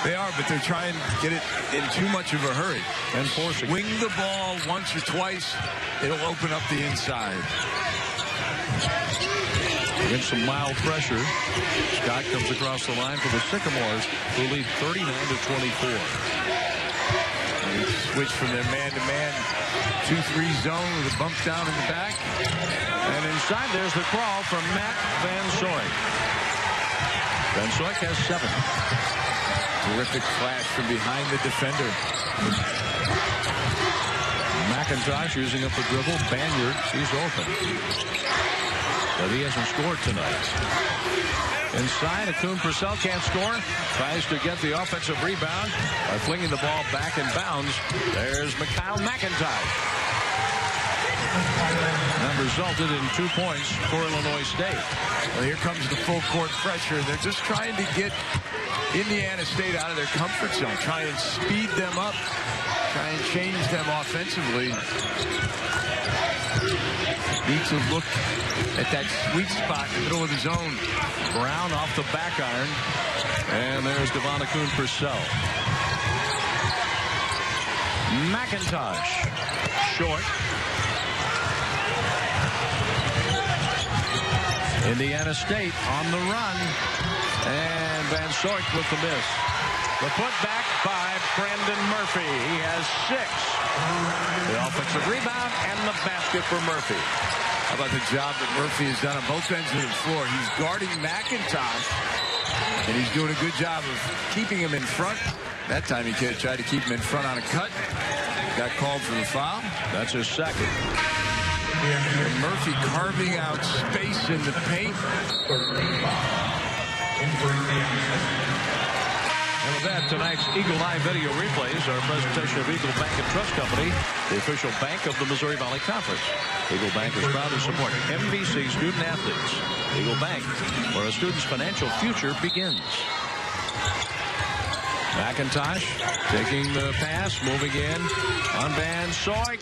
They are, but they're trying to get it in too much of a hurry. And forcing. Swing the ball once or twice, it'll open up the inside. Against some mild pressure, Scott comes across the line for the Sycamores, who lead 39-24. Switch from their man-to-man 2-3 zone with a bump down in the back. And inside there's the crawl from Matt Van Soyk. Van Soyk has 7. Terrific flash from behind the defender. McIntosh using up the dribble. Banyard, he's open. But he hasn't scored tonight. Inside, Kuhn Purcell can't score. Tries to get the offensive rebound by flinging the ball back in bounds. There's McIntosh. That resulted in 2 points for Illinois State. Well, here comes the full court pressure. They're just trying to get Indiana State out of their comfort zone. Try and speed them up. Try and change them offensively. Need to look at that sweet spot in the middle of the zone. Brown off the back iron. And there's Devon Kuhn Purcell. McIntosh. Short. Indiana State on the run. And Van Soyk with the miss. The putback by Brandon Murphy. He has 6. The offensive rebound and the basket for Murphy. How about the job that Murphy has done on both ends of the floor? He's guarding McIntosh, and he's doing a good job of keeping him in front. That time he tried to keep him in front on a cut. Got called for the foul. That's his second. And Murphy carving out space in the paint. And with that, tonight's Eagle Eye video replays are a presentation of Eagle Bank and Trust Company, the official bank of the Missouri Valley Conference. Eagle Bank is proud to support MVC student athletes. Eagle Bank, where a student's financial future begins. McIntosh taking the pass, moving in on Van Soik.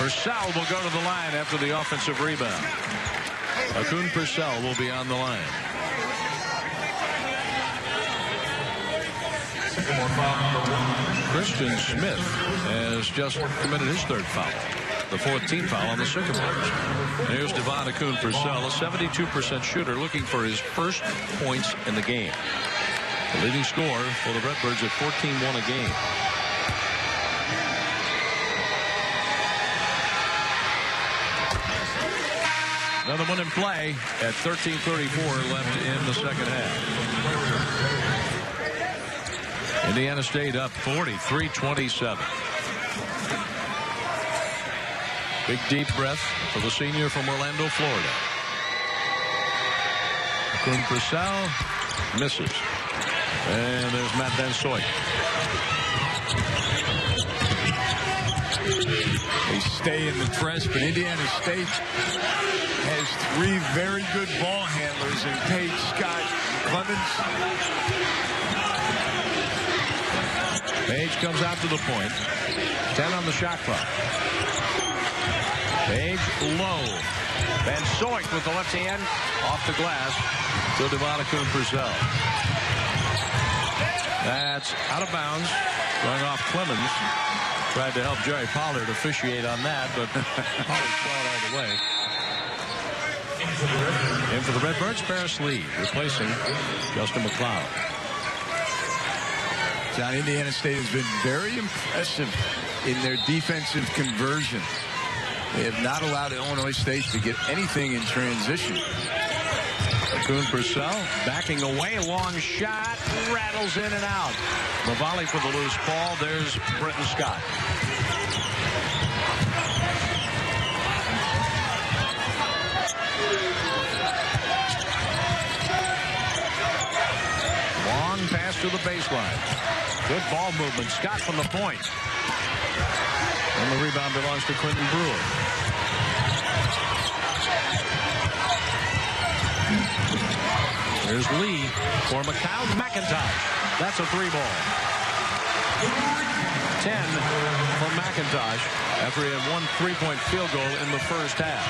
Purcell will go to the line after the offensive rebound. Akun Purcell will be on the line. Christian Smith has just committed his third foul. The fourth team foul on the Sycamores. Here's Devon Akun Purcell, a 72% shooter, looking for his first points in the game. The leading scorer for the Redbirds at 14-1 a game. Another one in play at 13:34 left in the second half. Indiana State up 43-27. Big deep breath for the senior from Orlando, Florida. Akun Purcell misses. And there's Matt Van Soik. They stay in the press, but Indiana State has three very good ball handlers in Page, Scott, and Clemens. Page comes out to the point. 10 on the shot clock. Page low. Van Soik with the left hand off the glass to Devon Akun Purcell. That's out of bounds. Going off Clemens. Tried to help Jerry Pollard officiate on that, but Pollard saw it all the way. And for the Redbirds, Paris Lee replacing Justin McLeod. John, Indiana State has been very impressive in their defensive conversion. They have not allowed Illinois State to get anything in transition. Akun Purcell backing away, long shot, rattles in and out. The volley for the loose ball. There's Brenton Scott. Long pass to the baseline. Good ball movement. Scott from the point. And the rebound belongs to Quentin Brewer. There's Lee for McIntosh. That's a three ball. 10 for McIntosh after he had one three-point field goal in the first half.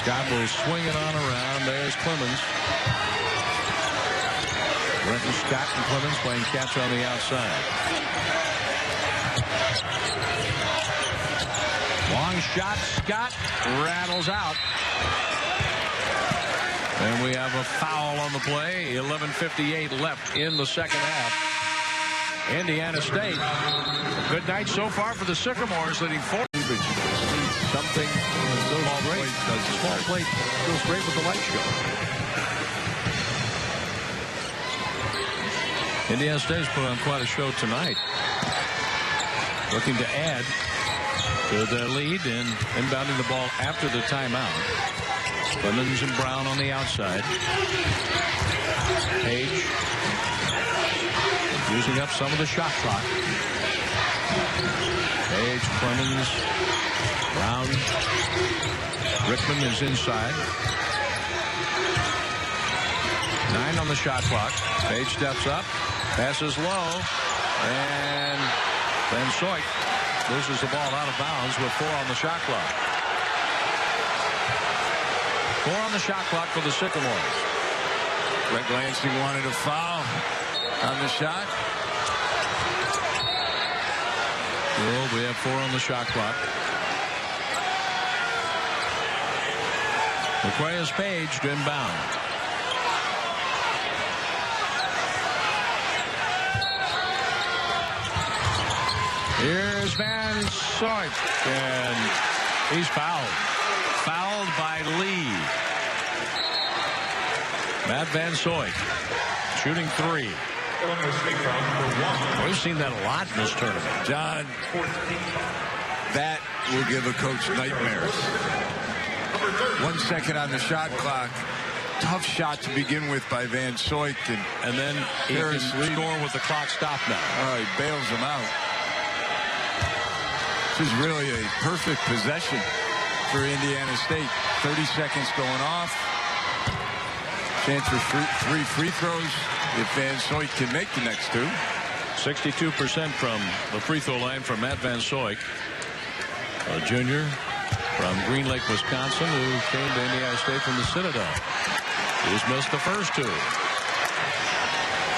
Scott will swing it on around. There's Clemens. Brenton Scott and Clemens playing catch on the outside. Long shot. Scott rattles out. And we have a foul on the play. 11:58 left in the second half. Indiana State. A good night so far for the Sycamores, leading 4. Something Small plate. Small plate goes great with the light show. Indiana State's put on quite a show tonight. Looking to add to their lead and inbounding the ball after the timeout. Clemens and Brown on the outside. Page using up some of the shot clock. Page, Clemens, Brown. Rickman is inside. 9 on the shot clock. Page steps up. Passes low. And Van Soik loses the ball out of bounds with 4 on the shot clock. 4 on the shot clock for the Sycamores. Greg Lansing wanted a foul on the shot. Well, we have 4 on the shot clock. Aquarius Page to inbound. Here's Van Soik, and he's fouled. Fouled by Lee. Matt Van Soik shooting 3. We've seen that a lot in this tournament. John, that will give a coach nightmares. 1 second on the shot clock, tough shot to begin with by Van Soyk. And then he can score with the clock stopped now. Oh, he bails him out. This is really a perfect possession for Indiana State. 30 seconds going off. Chance for 3 free throws if Van Soyk can make the next 2. 62% from the free throw line from Matt Van Soyk, a junior from Green Lake, Wisconsin, who came to Indiana State from the Citadel. He's missed the first 2.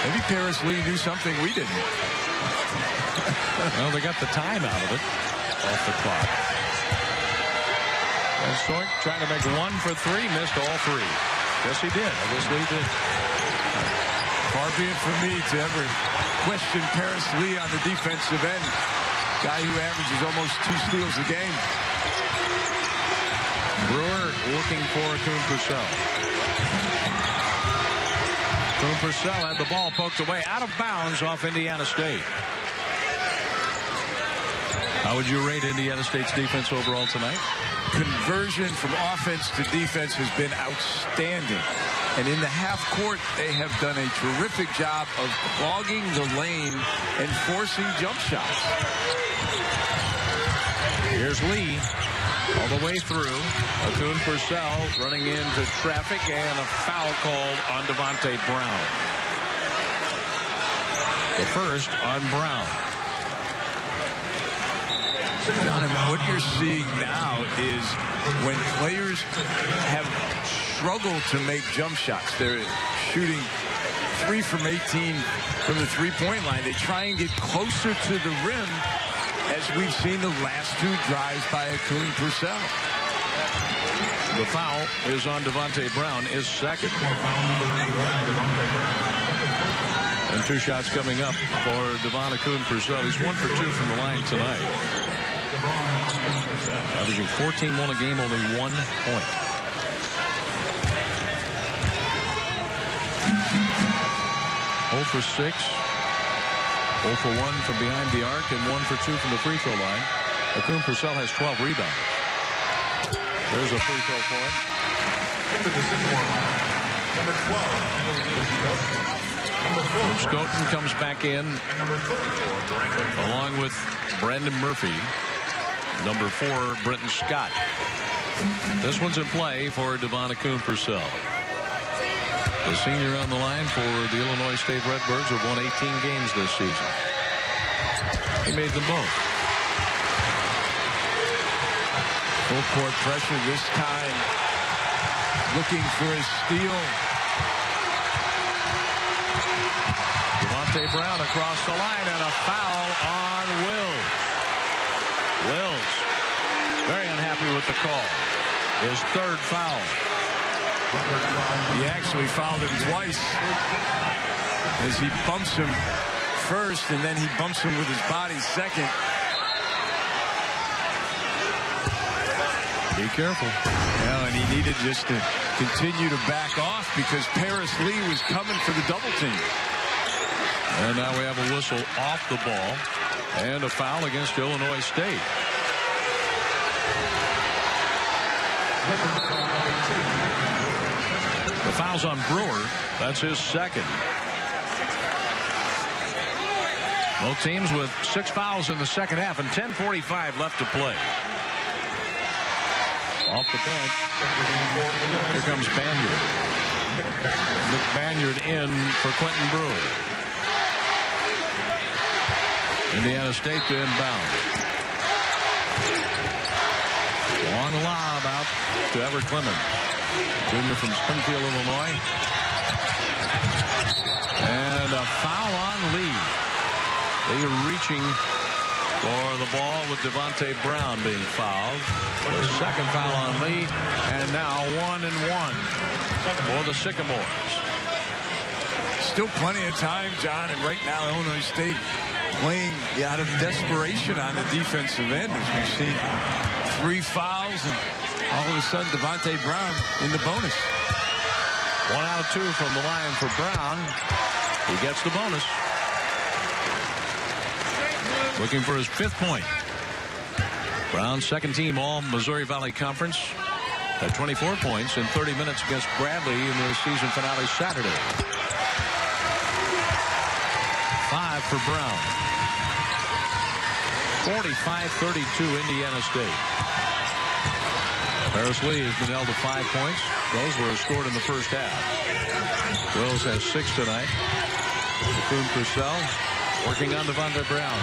Maybe Paris Lee knew something we didn't. Well, they got the time out of it off the clock. Van Soyk trying to make 1 for 3, missed all 3. Yes, he did. I guess Lee did. Far be it from me to ever question Paris Lee on the defensive end. Guy who averages almost 2 steals a game. Brewer looking for Kuhn Purcell. Kuhn Purcell had the ball poked away out of bounds off Indiana State. How would you rate Indiana State's defense overall tonight? Conversion from offense to defense has been outstanding. And in the half court, they have done a terrific job of clogging the lane and forcing jump shots. Here's Lee all the way through. Kuhn Purcell running into traffic and a foul called on Devontae Brown. The first on Brown. What you're seeing now is when players have struggled to make jump shots, they're shooting 3 from 18 from the three-point line. They try and get closer to the rim, as we've seen the last 2 drives by Kuhn Purcell. The foul is on Devontae Brown, his second. And 2 shots coming up for Devon Kuhn Purcell. He's 1 for 2 from the line tonight. Averaging 14-1 a game, only 1 point. Oh for 6. 0 for 1 from behind the arc and 1 for 2 from the free throw line. Kuhn Purcell has 12 rebounds. There's a free throw for him. Scoten comes back in along with Brandon Murphy. Number 4, Brenton Scott. This one's in play for Devon Kuhn Purcell. The senior on the line for the Illinois State Redbirds, have won 18 games this season. He made them both. Full court pressure this time. Looking for a steal. Devontae Brown across the line and a foul on Wills. Wills very unhappy with the call. His 3rd foul. He actually fouled him twice, as he bumps him first and then he bumps him with his body second. Be careful. Well, and he needed just to continue to back off because Paris Lee was coming for the double team. And now we have a whistle off the ball and a foul against Illinois State. The foul's on Brewer. That's his second. Both teams with 6 fouls in the second half and 10:45 left to play. Off the bench. Here comes Banyard. Nick Banyard in for Quentin Brewer. Indiana State to inbound. Long lob out to Everett Clemens, junior from Springfield, Illinois. And a foul on Lee. They are reaching for the ball with Devontae Brown being fouled. The second foul on Lee, and now 1-1 for the Sycamores. Still plenty of time, John, and right now Illinois State playing out of desperation on the defensive end, as we've seen 3 fouls, and all of a sudden Devontae Brown in the bonus. 1 out of 2 from the line for Brown. He gets the bonus. Looking for his 5th point. Brown, second team all Missouri Valley Conference. At 24 points in 30 minutes against Bradley in the season finale Saturday. 5 for Brown. 45-32 Indiana State. Paris Lee has been held to 5 points. Those were scored in the first half. Wills has 6 tonight. Coon Purcell working on Devontae Brown.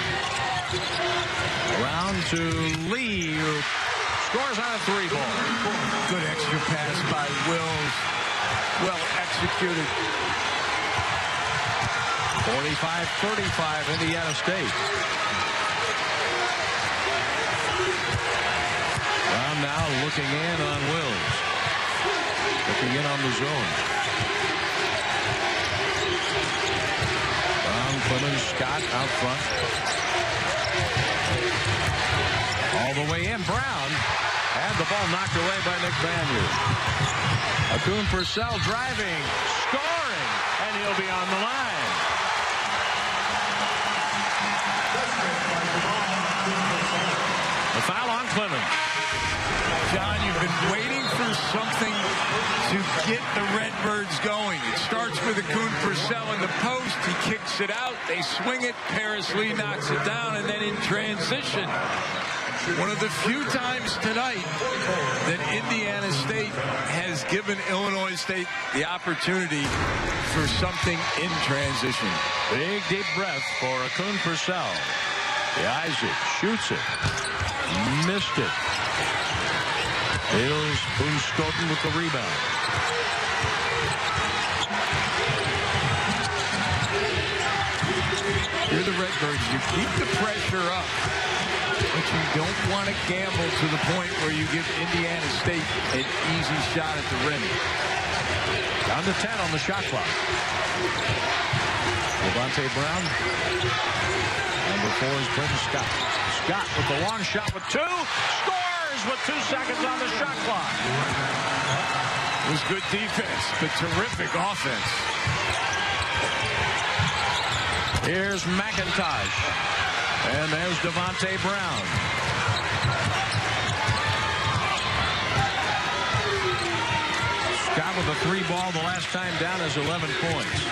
Around to Lee, who scores on a 3-ball. Good extra pass by Wills. Well executed. 45-35 Indiana State. Brown now looking in on Wills. Looking in on the zone. Brown, Clemens, Scott out front. All the way in. Brown had the ball knocked away by Nick Banyard. Coon Purcell driving, scoring, and he'll be on the line. The foul on Clemens. John, you've been waiting for something to get the Redbirds going. It starts with a Coon Purcell in the post. He kicks it out. They swing it. Paris Lee knocks it down. And then in transition, one of the few times tonight that Indiana State has given Illinois State the opportunity for something in transition. Big deep breath for a Coon Purcell. He eyes it, shoots it, missed it. Here's Boone Scoten with the rebound. You're the Redbirds. You keep the pressure up, but you don't want to gamble to the point where you give Indiana State an easy shot at the rim. Down to 10 on the shot clock. Devontae Brown. Number 4 is Brenton Scott. Scott with the long shot with 2. Scores with 2 seconds on the shot clock. It was good defense, but terrific offense. Here's McIntosh. And there's Devontae Brown. Scott with a 3-ball the last time down is 11 points.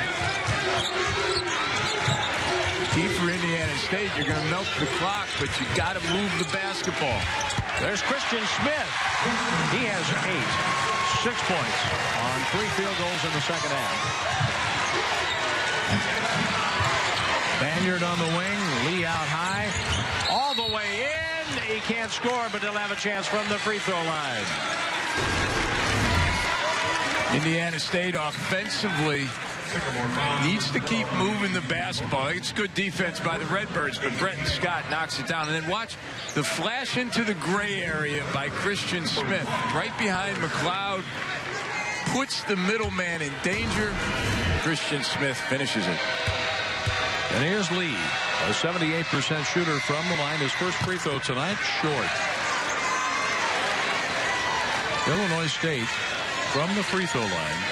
Key for Indiana State, you're going to milk the clock, but you got to move the basketball. There's Christian Smith. He has 8. 6 points on 3 field goals in the second half. Banyard on the wing. Lee out high. All the way in. He can't score, but he'll have a chance from the free throw line. Indiana State offensively needs to keep moving the basketball. It's good defense by the Redbirds, but Brenton Scott knocks it down. And then watch the flash into the gray area by Christian Smith. Right behind McLeod. Puts the middleman in danger. Christian Smith finishes it. And here's Lee, a 78% shooter from the line. His first free throw tonight, short. Illinois State, from the free throw line,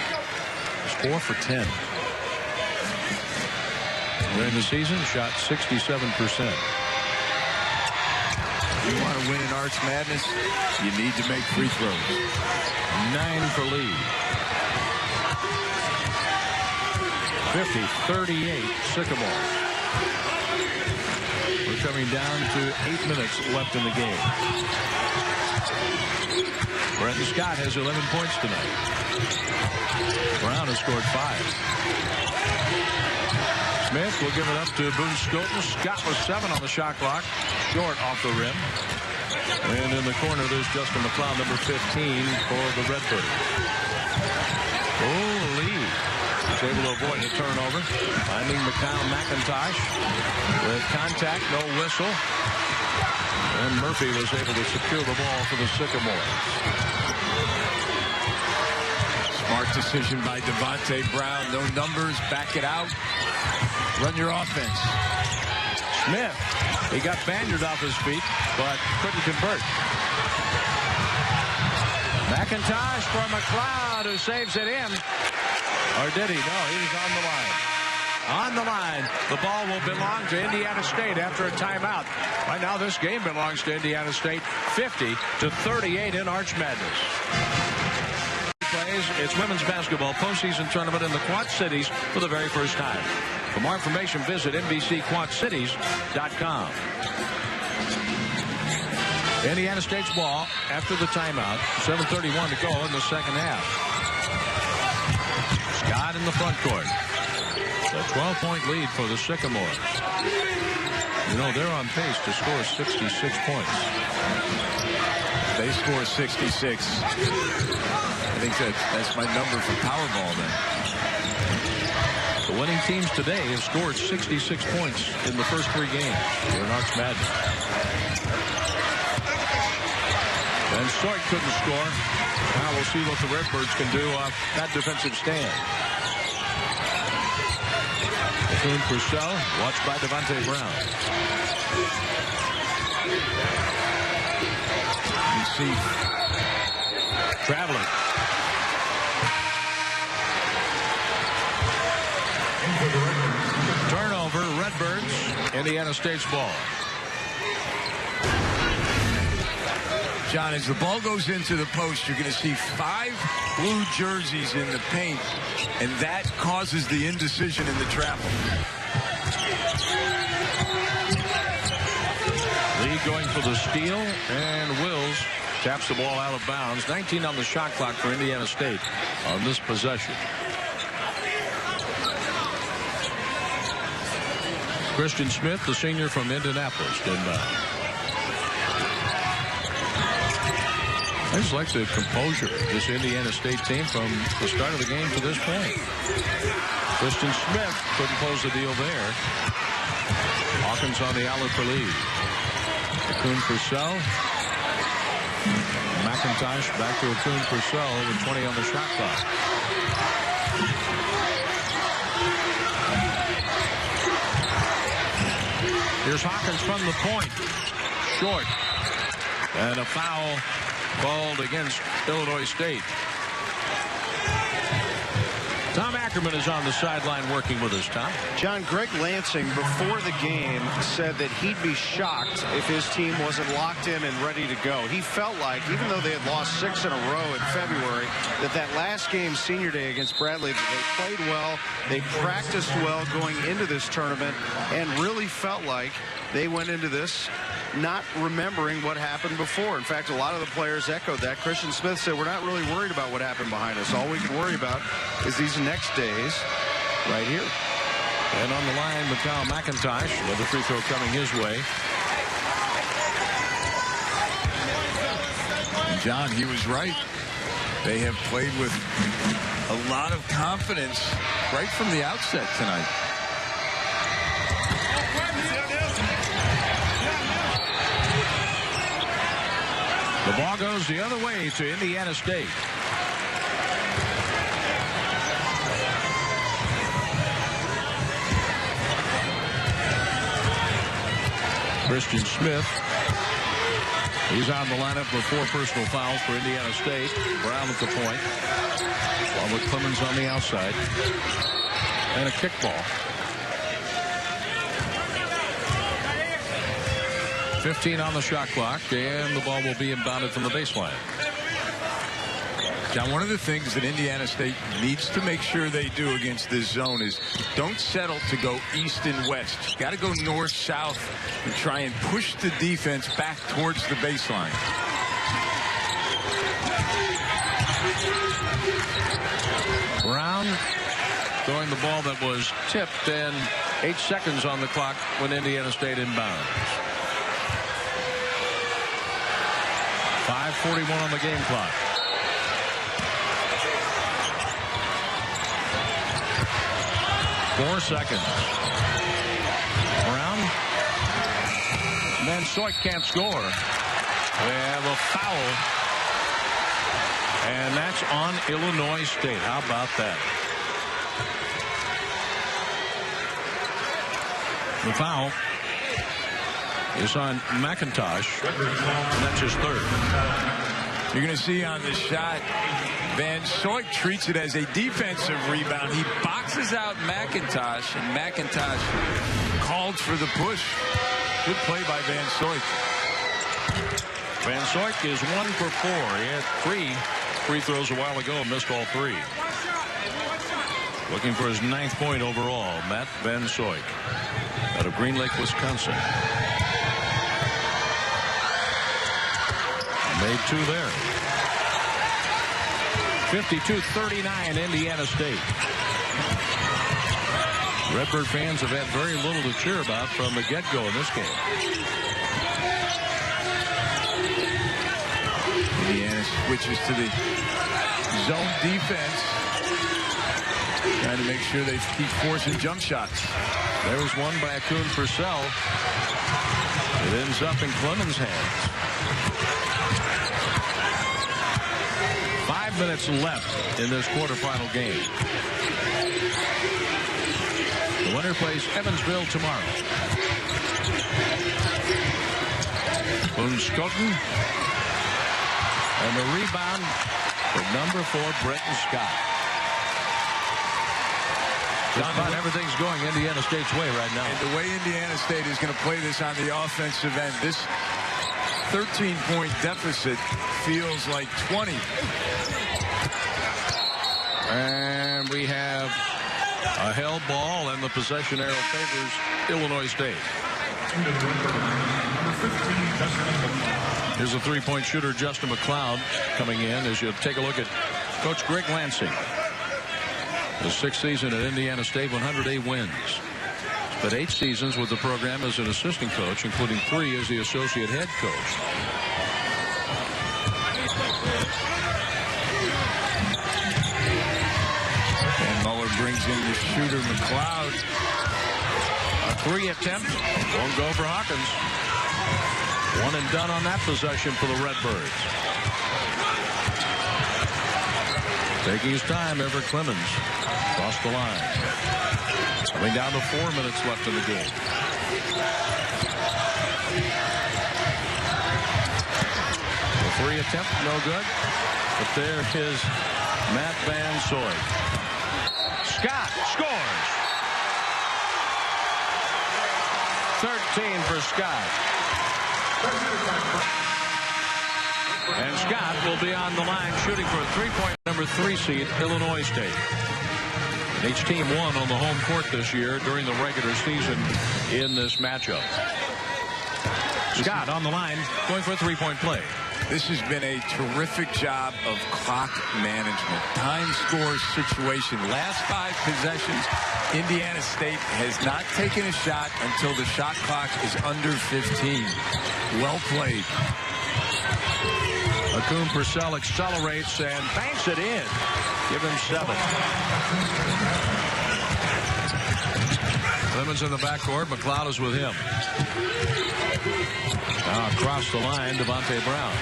is 4 for 10. During the season, shot 67%. You want to win in Arch Madness, you need to make free throws. 9 for Lee. 50-38 Sycamore. We're coming down to 8 minutes left in the game. Brenton Scott has 11 points tonight. Brown has scored 5. Smith will give it up to Boone Scoten. Scott was 7 on the shot clock. Short off the rim. And in the corner, there's Justin McLeod, number 15 for the Redbirds. Oh, Lee is able to avoid the turnover. Finding McIntosh with contact, no whistle. And Murphy was able to secure the ball for the Sycamores. Smart decision by Devontae Brown. No numbers, back it out. Run your offense. Smith, he got Banyard off his feet, but couldn't convert. McIntosh for McLeod, who saves it in. Or did he? No, he was on the line. On the line. The ball will belong to Indiana State after a timeout. Right now, this game belongs to Indiana State, 50-38 in Arch Madness. days, it's women's basketball postseason tournament in the Quad Cities for the very first time. For more information, visit NBCQuadCities.com. Indiana State's ball after the timeout. 7:31 to go in the second half. Scott in the front court. A 12-point lead for the Sycamores. You know, they're on pace to score 66 points. They score 66. I think that's my number for Powerball then. The winning teams today have scored 66 points in the first 3 games in Arch Madness. And Soik couldn't score. Now we'll see what the Redbirds can do off that defensive stand. Coon Purcell, watched by Devontae Brown. You see traveling. Turnover, Redbirds, Indiana State's ball. John, as the ball goes into the post, you're going to see 5 blue jerseys in the paint, and that causes the indecision in the travel. Lee going for the steal, and Wills taps the ball out of bounds. 19 on the shot clock for Indiana State on this possession. Christian Smith, the senior from Indianapolis, inbound. I just like the composure of this Indiana State team from the start of the game to this point. Christian Smith couldn't close the deal there. Hawkins on the outlet for Lee. Coon Purcell. McIntosh back to Coon Purcell with 20 on the shot clock. Here's Hawkins from the point. Short. And a foul called against Illinois State. Tom Ackerman is on the sideline working with us. Tom? John, Greg Lansing before the game said that he'd be shocked if his team wasn't locked in and ready to go. He felt like, even though they had lost 6 in a row in February, that last game, senior day against Bradley, they played well, they practiced well going into this tournament, and really felt like they went into this not remembering what happened before. In fact, a lot of the players echoed that. Christian Smith said, we're not really worried about what happened behind us. All we can worry about is these next days right here. And on the line, Mikal McIntosh. Another free throw coming his way. John, he was right. They have played with a lot of confidence right from the outset tonight. The ball goes the other way to Indiana State. Christian Smith. He's on the lineup with 4 personal fouls for Indiana State. Brown at the point. Along with Clemens on the outside. And a kickball. 15 on the shot clock, and the ball will be inbounded from the baseline. Now, one of the things that Indiana State needs to make sure they do against this zone is don't settle to go east and west. You got to go north, south, and try and push the defense back towards the baseline. Brown throwing the ball that was tipped, and 8 seconds on the clock when Indiana State inbounds. 5:41 on the game clock. Four seconds. Brown. Van Soik can't score. We have a foul. And that's on Illinois State. How about that? The foul is on McIntosh. And that's his 3rd. You're going to see on the shot, Van Soik treats it as a defensive rebound. He boxes out McIntosh, and McIntosh called for the push. Good play by Van Soik. Van Soik is 1 for 4. He had 3 free throws a while ago and missed all 3. Looking for his 9th point overall, Matt Van Soik out of Green Lake, Wisconsin. Made 2 there. 52-39 Indiana State. Redbird fans have had very little to cheer about from the get-go in this game. Indiana switches to the zone defense, trying to make sure they keep forcing jump shots. There was one by Akun Purcell. It ends up in Clemens' hands. 5 minutes left in this quarterfinal game. The winner plays Evansville tomorrow. Skoten. And the rebound for number 4, Brenton Scott. Just about everything's going Indiana State's way right now. And the way Indiana State is going to play this on the offensive end, this 13-point deficit feels like 20. And we have a held ball, and the possession arrow favors Illinois State. Here's a 3-point shooter, Justin McLeod, coming in as you take a look at Coach Greg Lansing. The 6th season at Indiana State, 108 wins. But 8 seasons with the program as an assistant coach, including 3 as the associate head coach. And Muller brings in the shooter, McLeod. A 3 attempt. Won't go for Hawkins. 1 and done on that possession for the Redbirds. Taking his time, Everett Clemens. Across the line. Coming down to 4 minutes left in the game. The 3 attempt, no good. But there is Matt Van Soik. Scott scores. 13 for Scott. And Scott will be on the line shooting for a 3-point number 3 seed, Illinois State. And each team won on the home court this year during the regular season in this matchup. Scott on the line going for a 3-point play. This has been a terrific job of clock management. Time score situation. Last 5 possessions, Indiana State has not taken a shot until the shot clock is under 15. Well played. Akun Purcell accelerates and banks it in. Give him 7. Clemens in the backcourt. McLeod is with him. Now across the line, Devontae Brown.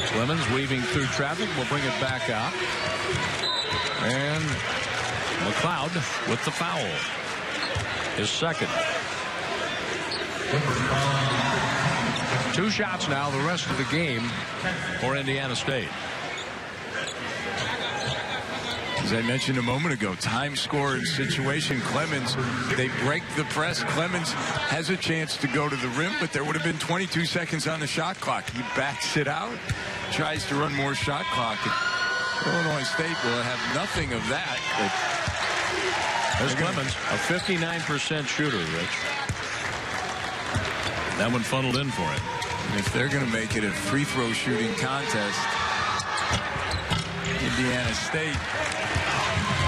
Clemens weaving through traffic. Will bring it back out. And McLeod with the foul. His second. 2 shots now the rest of the game for Indiana State. As I mentioned a moment ago, time score and situation. Clemens, they break the press. Clemens has a chance to go to the rim, but there would have been 22 seconds on the shot clock. He backs it out, tries to run more shot clock. Illinois State will have nothing of that. There's Clemens, a 59% shooter, Rich. That one funneled in for him. If they're going to make it a free throw shooting contest, Indiana State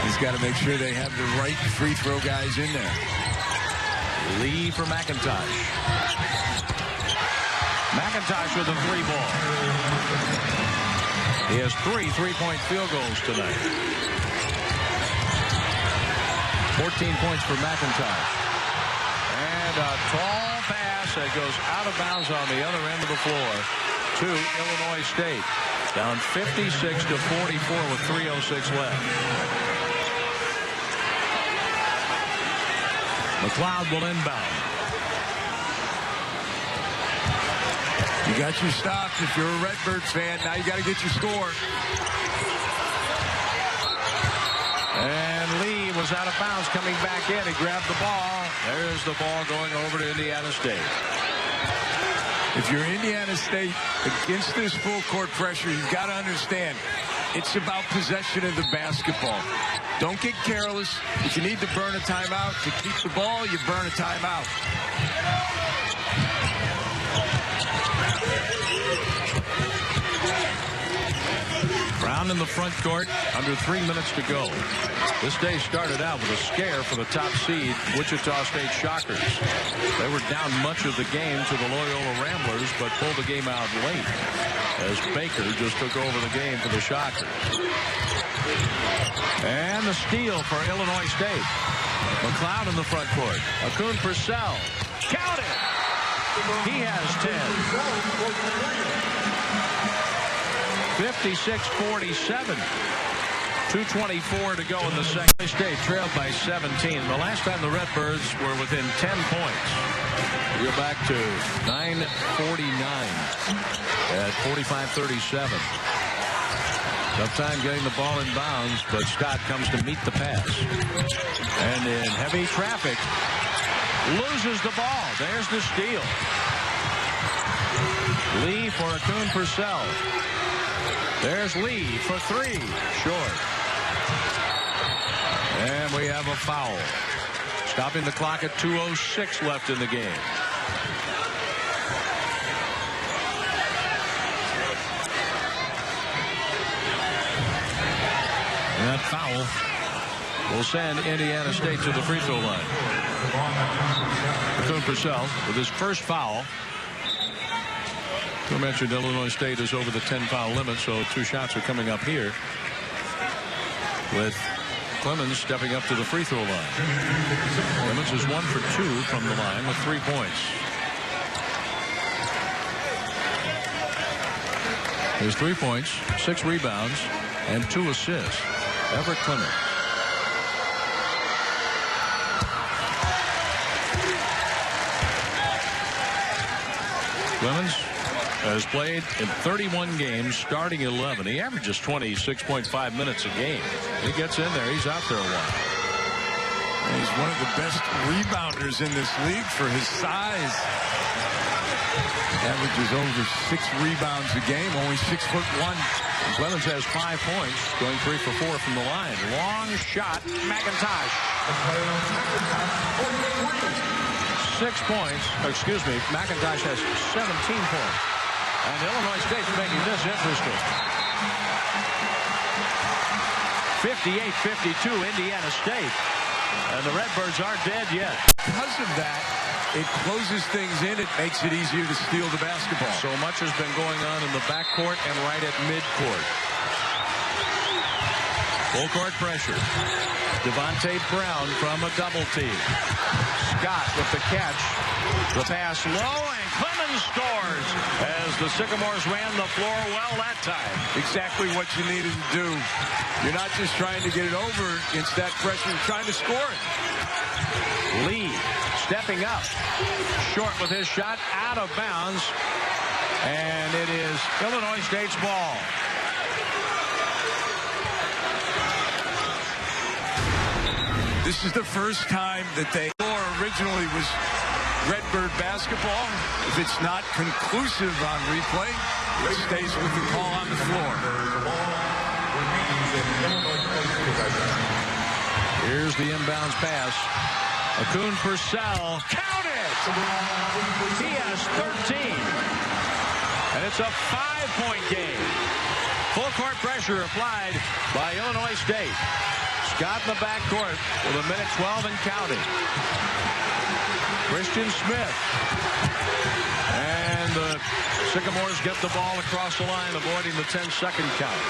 has got to make sure they have the right free throw guys in there. Lee for McIntosh. McIntosh with a 3 ball. He has 3 3-point field goals tonight. 14 points for McIntosh. And a tall pass that goes out of bounds on the other end of the floor to Illinois State. Down 56-44 with 3:06 left. McLeod will inbound. You got your stop if you're a Redbirds fan. Now you got to get your score. And Lee was out of bounds coming back in. He grabbed the ball. There's the ball going over to Indiana State. If you're Indiana State against this full court pressure, you've got to understand it's about possession of the basketball. Don't get careless. If you need to burn a timeout to keep the ball, you burn a timeout. Brown in the front court, under 3 minutes to go. This day started out with a scare for the top seed Wichita State Shockers. They were down much of the game to the Loyola Ramblers, but pulled the game out late as Baker just took over the game for the Shockers. And the steal for Illinois State. McLeod in the front court. Akun Purcell. Count it! He has 10. 56-47. 2:24 to go in the second. State trailed by 17. The last time the Redbirds were within 10 points. We go back to 9:49 at 45-37. Tough time getting the ball in bounds, but Scott comes to meet the pass. And in heavy traffic, loses the ball. There's the steal. Lee for Akun Purcell. There's Lee for three. Short. And we have a foul. Stopping the clock at 2:06 left in the game. And that foul will send Indiana State to the free throw line. Akun Purcell with his first foul. I mentioned Illinois State is over the 10-foul limit, so 2 shots are coming up here, with Clemens stepping up to the free throw line. Clemens is 1 for 2 from the line with 3 points. His 3 points, 6 rebounds, and 2 assists. Everett Clemens. Clemens has played in 31 games, starting 11. He averages 26.5 minutes a game. He gets in there. He's out there a while. And he's one of the best rebounders in this league for his size. Averages over 6 rebounds a game, only 6'1". Clemens has 5 points, going 3 for 4 from the line. Long shot, McIntosh. 6 points. Excuse me, McIntosh has 17 points. And Illinois State's making this interesting. 58-52 Indiana State. And the Redbirds aren't dead yet. Because of that, it closes things in. It makes it easier to steal the basketball. So much has been going on in the backcourt and right at midcourt. Full court pressure. Devontae Brown from a double team. Scott with the catch. The pass low, and Clemens scores as the Sycamores ran the floor well that time. Exactly what you needed to do. You're not just trying to get it over against that pressure, you're trying to score it. Lee stepping up. Short with his shot, out of bounds. And it is Illinois State's ball. This is the first time that they originally was Redbird basketball. If it's not conclusive on replay, it stays with the call on the floor. Here's the inbounds pass. Akun Purcell. Count it! He has 13. And it's a 5-point game. Full court pressure applied by Illinois State. Scott in the backcourt with 1:12 and counting. Christian Smith. And the Sycamores get the ball across the line, avoiding the 10-second count.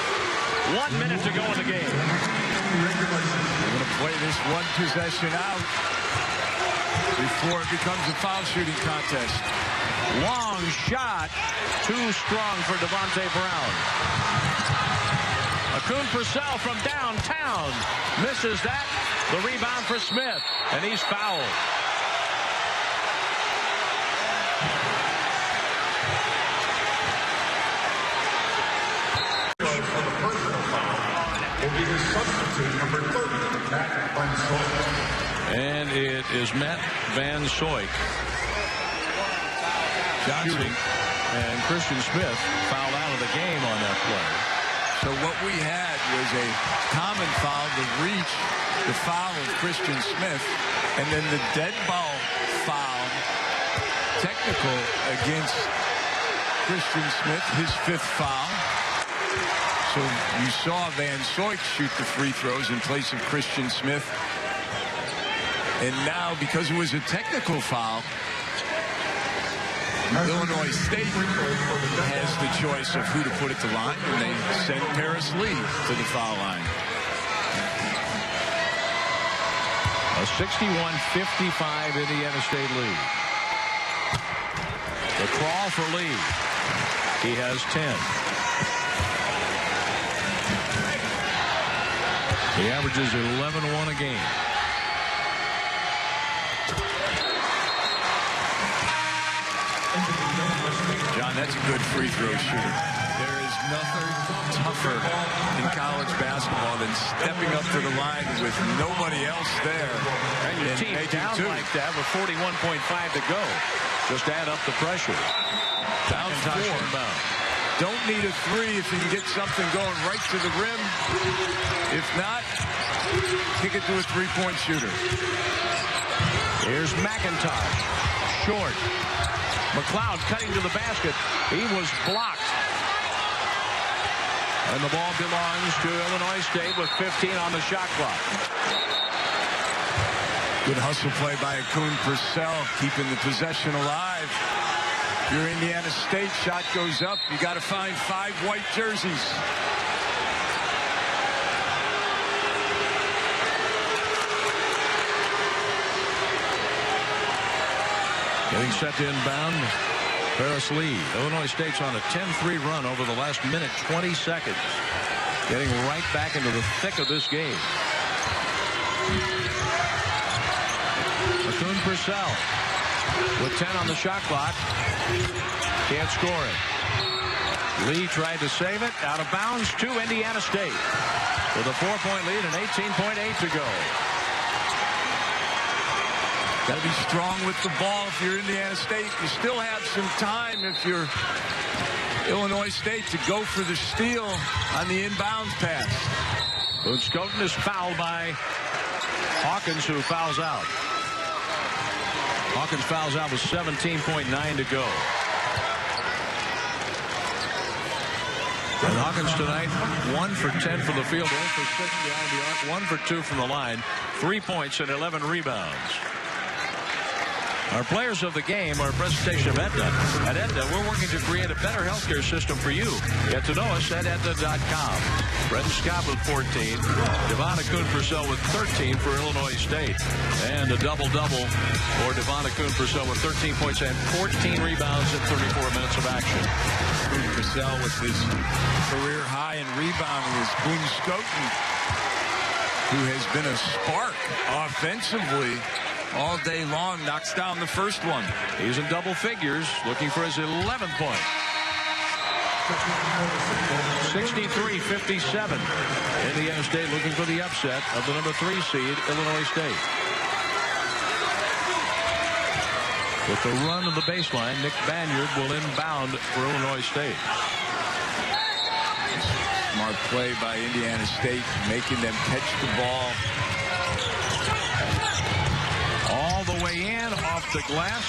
1 minute to go in the game. We're going to play this one possession out before it becomes a foul shooting contest. Long shot. Too strong for Devontae Brown. Akun Purcell from downtown misses that. The rebound for Smith, and he's fouled. And it is Matt Van Soyk. shooting, and Christian Smith fouled out of the game on that play. So what we had was a common foul, the foul of Christian Smith, and then the dead ball foul, technical against Christian Smith, his 5th foul. So you saw Van Soik shoot the free throws in place of Christian Smith. And now, because it was a technical foul, Illinois State has the choice of who to put at the line, and they sent Paris Lee to the foul line. A 61-55 Indiana State lead. The crawl for Lee. He has 10. He averages 11-1 a game. John, that's a good free throw shooter. There is nothing tougher in college basketball than stepping up to the line with nobody else there. And your team down like that with 41.5 to go. Just add up the pressure. Down 4. Don't need a 3 if you can get something going right to the rim. If not, kick it to a 3-point shooter. Here's McIntosh. Short. McLeod cutting to the basket. He was blocked. And the ball belongs to Illinois State with 15 on the shot clock. Good hustle play by Akun Purcell, keeping the possession alive. If you're Indiana State, shot goes up. You got to find 5 white jerseys. Getting set to inbound, Paris Lee. Illinois State's on a 10-3 run over the last minute, 20 seconds. Getting right back into the thick of this game. Akun Purcell with 10 on the shot clock. Can't score it. Lee tried to save it. Out of bounds to Indiana State. With a 4-point lead and 18.8 to go. Got to be strong with the ball if you're Indiana State. You still have some time if you're Illinois State to go for the steal on the inbounds pass. Skoton is fouled by Hawkins, who fouls out. Hawkins fouls out with 17.9 to go. And Hawkins tonight 1 for 10 from the field, 0 for 6 behind the arc, 1 for 2 from the line, 3 points and 11 rebounds. Our players of the game are a presentation of Aetna. At Aetna, we're working to create a better healthcare system for you. Get to know us at Aetna.com. Brendan Scott with 14. Devon Akun Purcell with 13 for Illinois State. And a double-double for Devon Akun Purcell with 13 points and 14 rebounds in 34 minutes of action. Akun Purcell with his career high in rebounding is Boone Skoton, who has been a spark offensively all day long. Knocks down the first one. He's in double figures, looking for his 11th point. 63-57. Indiana State looking for the upset of the number 3 seed, Illinois State. With the run of the baseline, Nick Banyard will inbound for Illinois State. Smart play by Indiana State, making them catch the ball. All the way in, off the glass.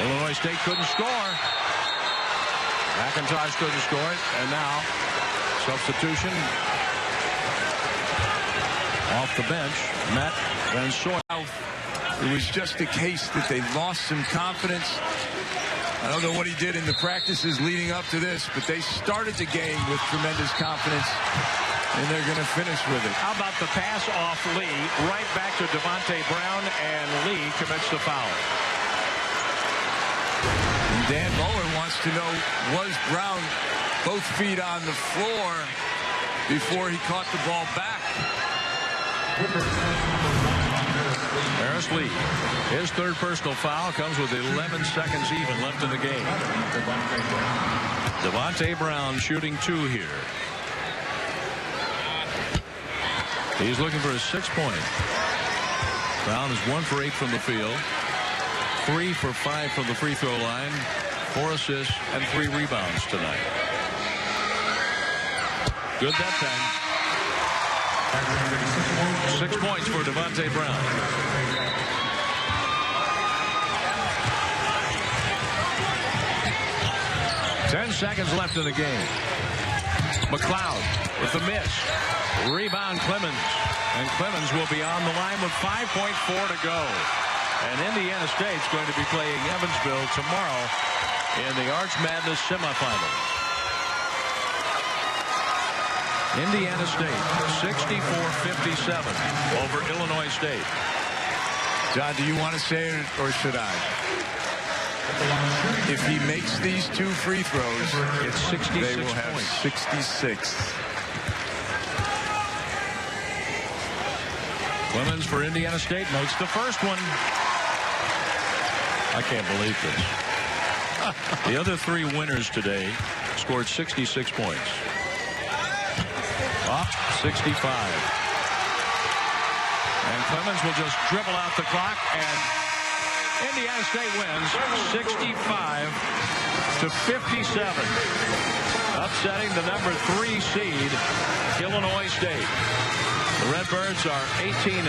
Illinois State couldn't score. McIntosh couldn't score it. And now, substitution. Off the bench, Matt Van Soy. It was just a case that they lost some confidence. I don't know what he did in the practices leading up to this, but they started the game with tremendous confidence. And they're going to finish with it. How about the pass off Lee, right back to Devontae Brown, and Lee commits the foul. And Dan Muller wants to know, was Brown both feet on the floor before he caught the ball back? Paris Lee, his 3rd personal foul comes with 11 seconds even left in the game. Devontae Brown shooting 2 here. He's looking for a 6-point. Brown is 1 for 8 from the field. 3 for 5 from the free throw line, 4 assists and 3 rebounds tonight. Good that time. 6 points for Devontae Brown. Ten seconds left in the game. McLeod with the miss. Rebound Clemens. And Clemens will be on the line with 5.4 to go. And Indiana State's going to be playing Evansville tomorrow in the Arch Madness semifinals. Indiana State 64-57 over Illinois State. John, do you want to say it or should I? If he makes these 2 free throws, it's 66 they will have points. 66. Clemens for Indiana State makes the first one. I can't believe this. The other 3 winners today scored 66 points. 65. And Clemens will just dribble out the clock, and Indiana State wins 65-57, upsetting the number 3 seed Illinois State. The Redbirds are 18-14.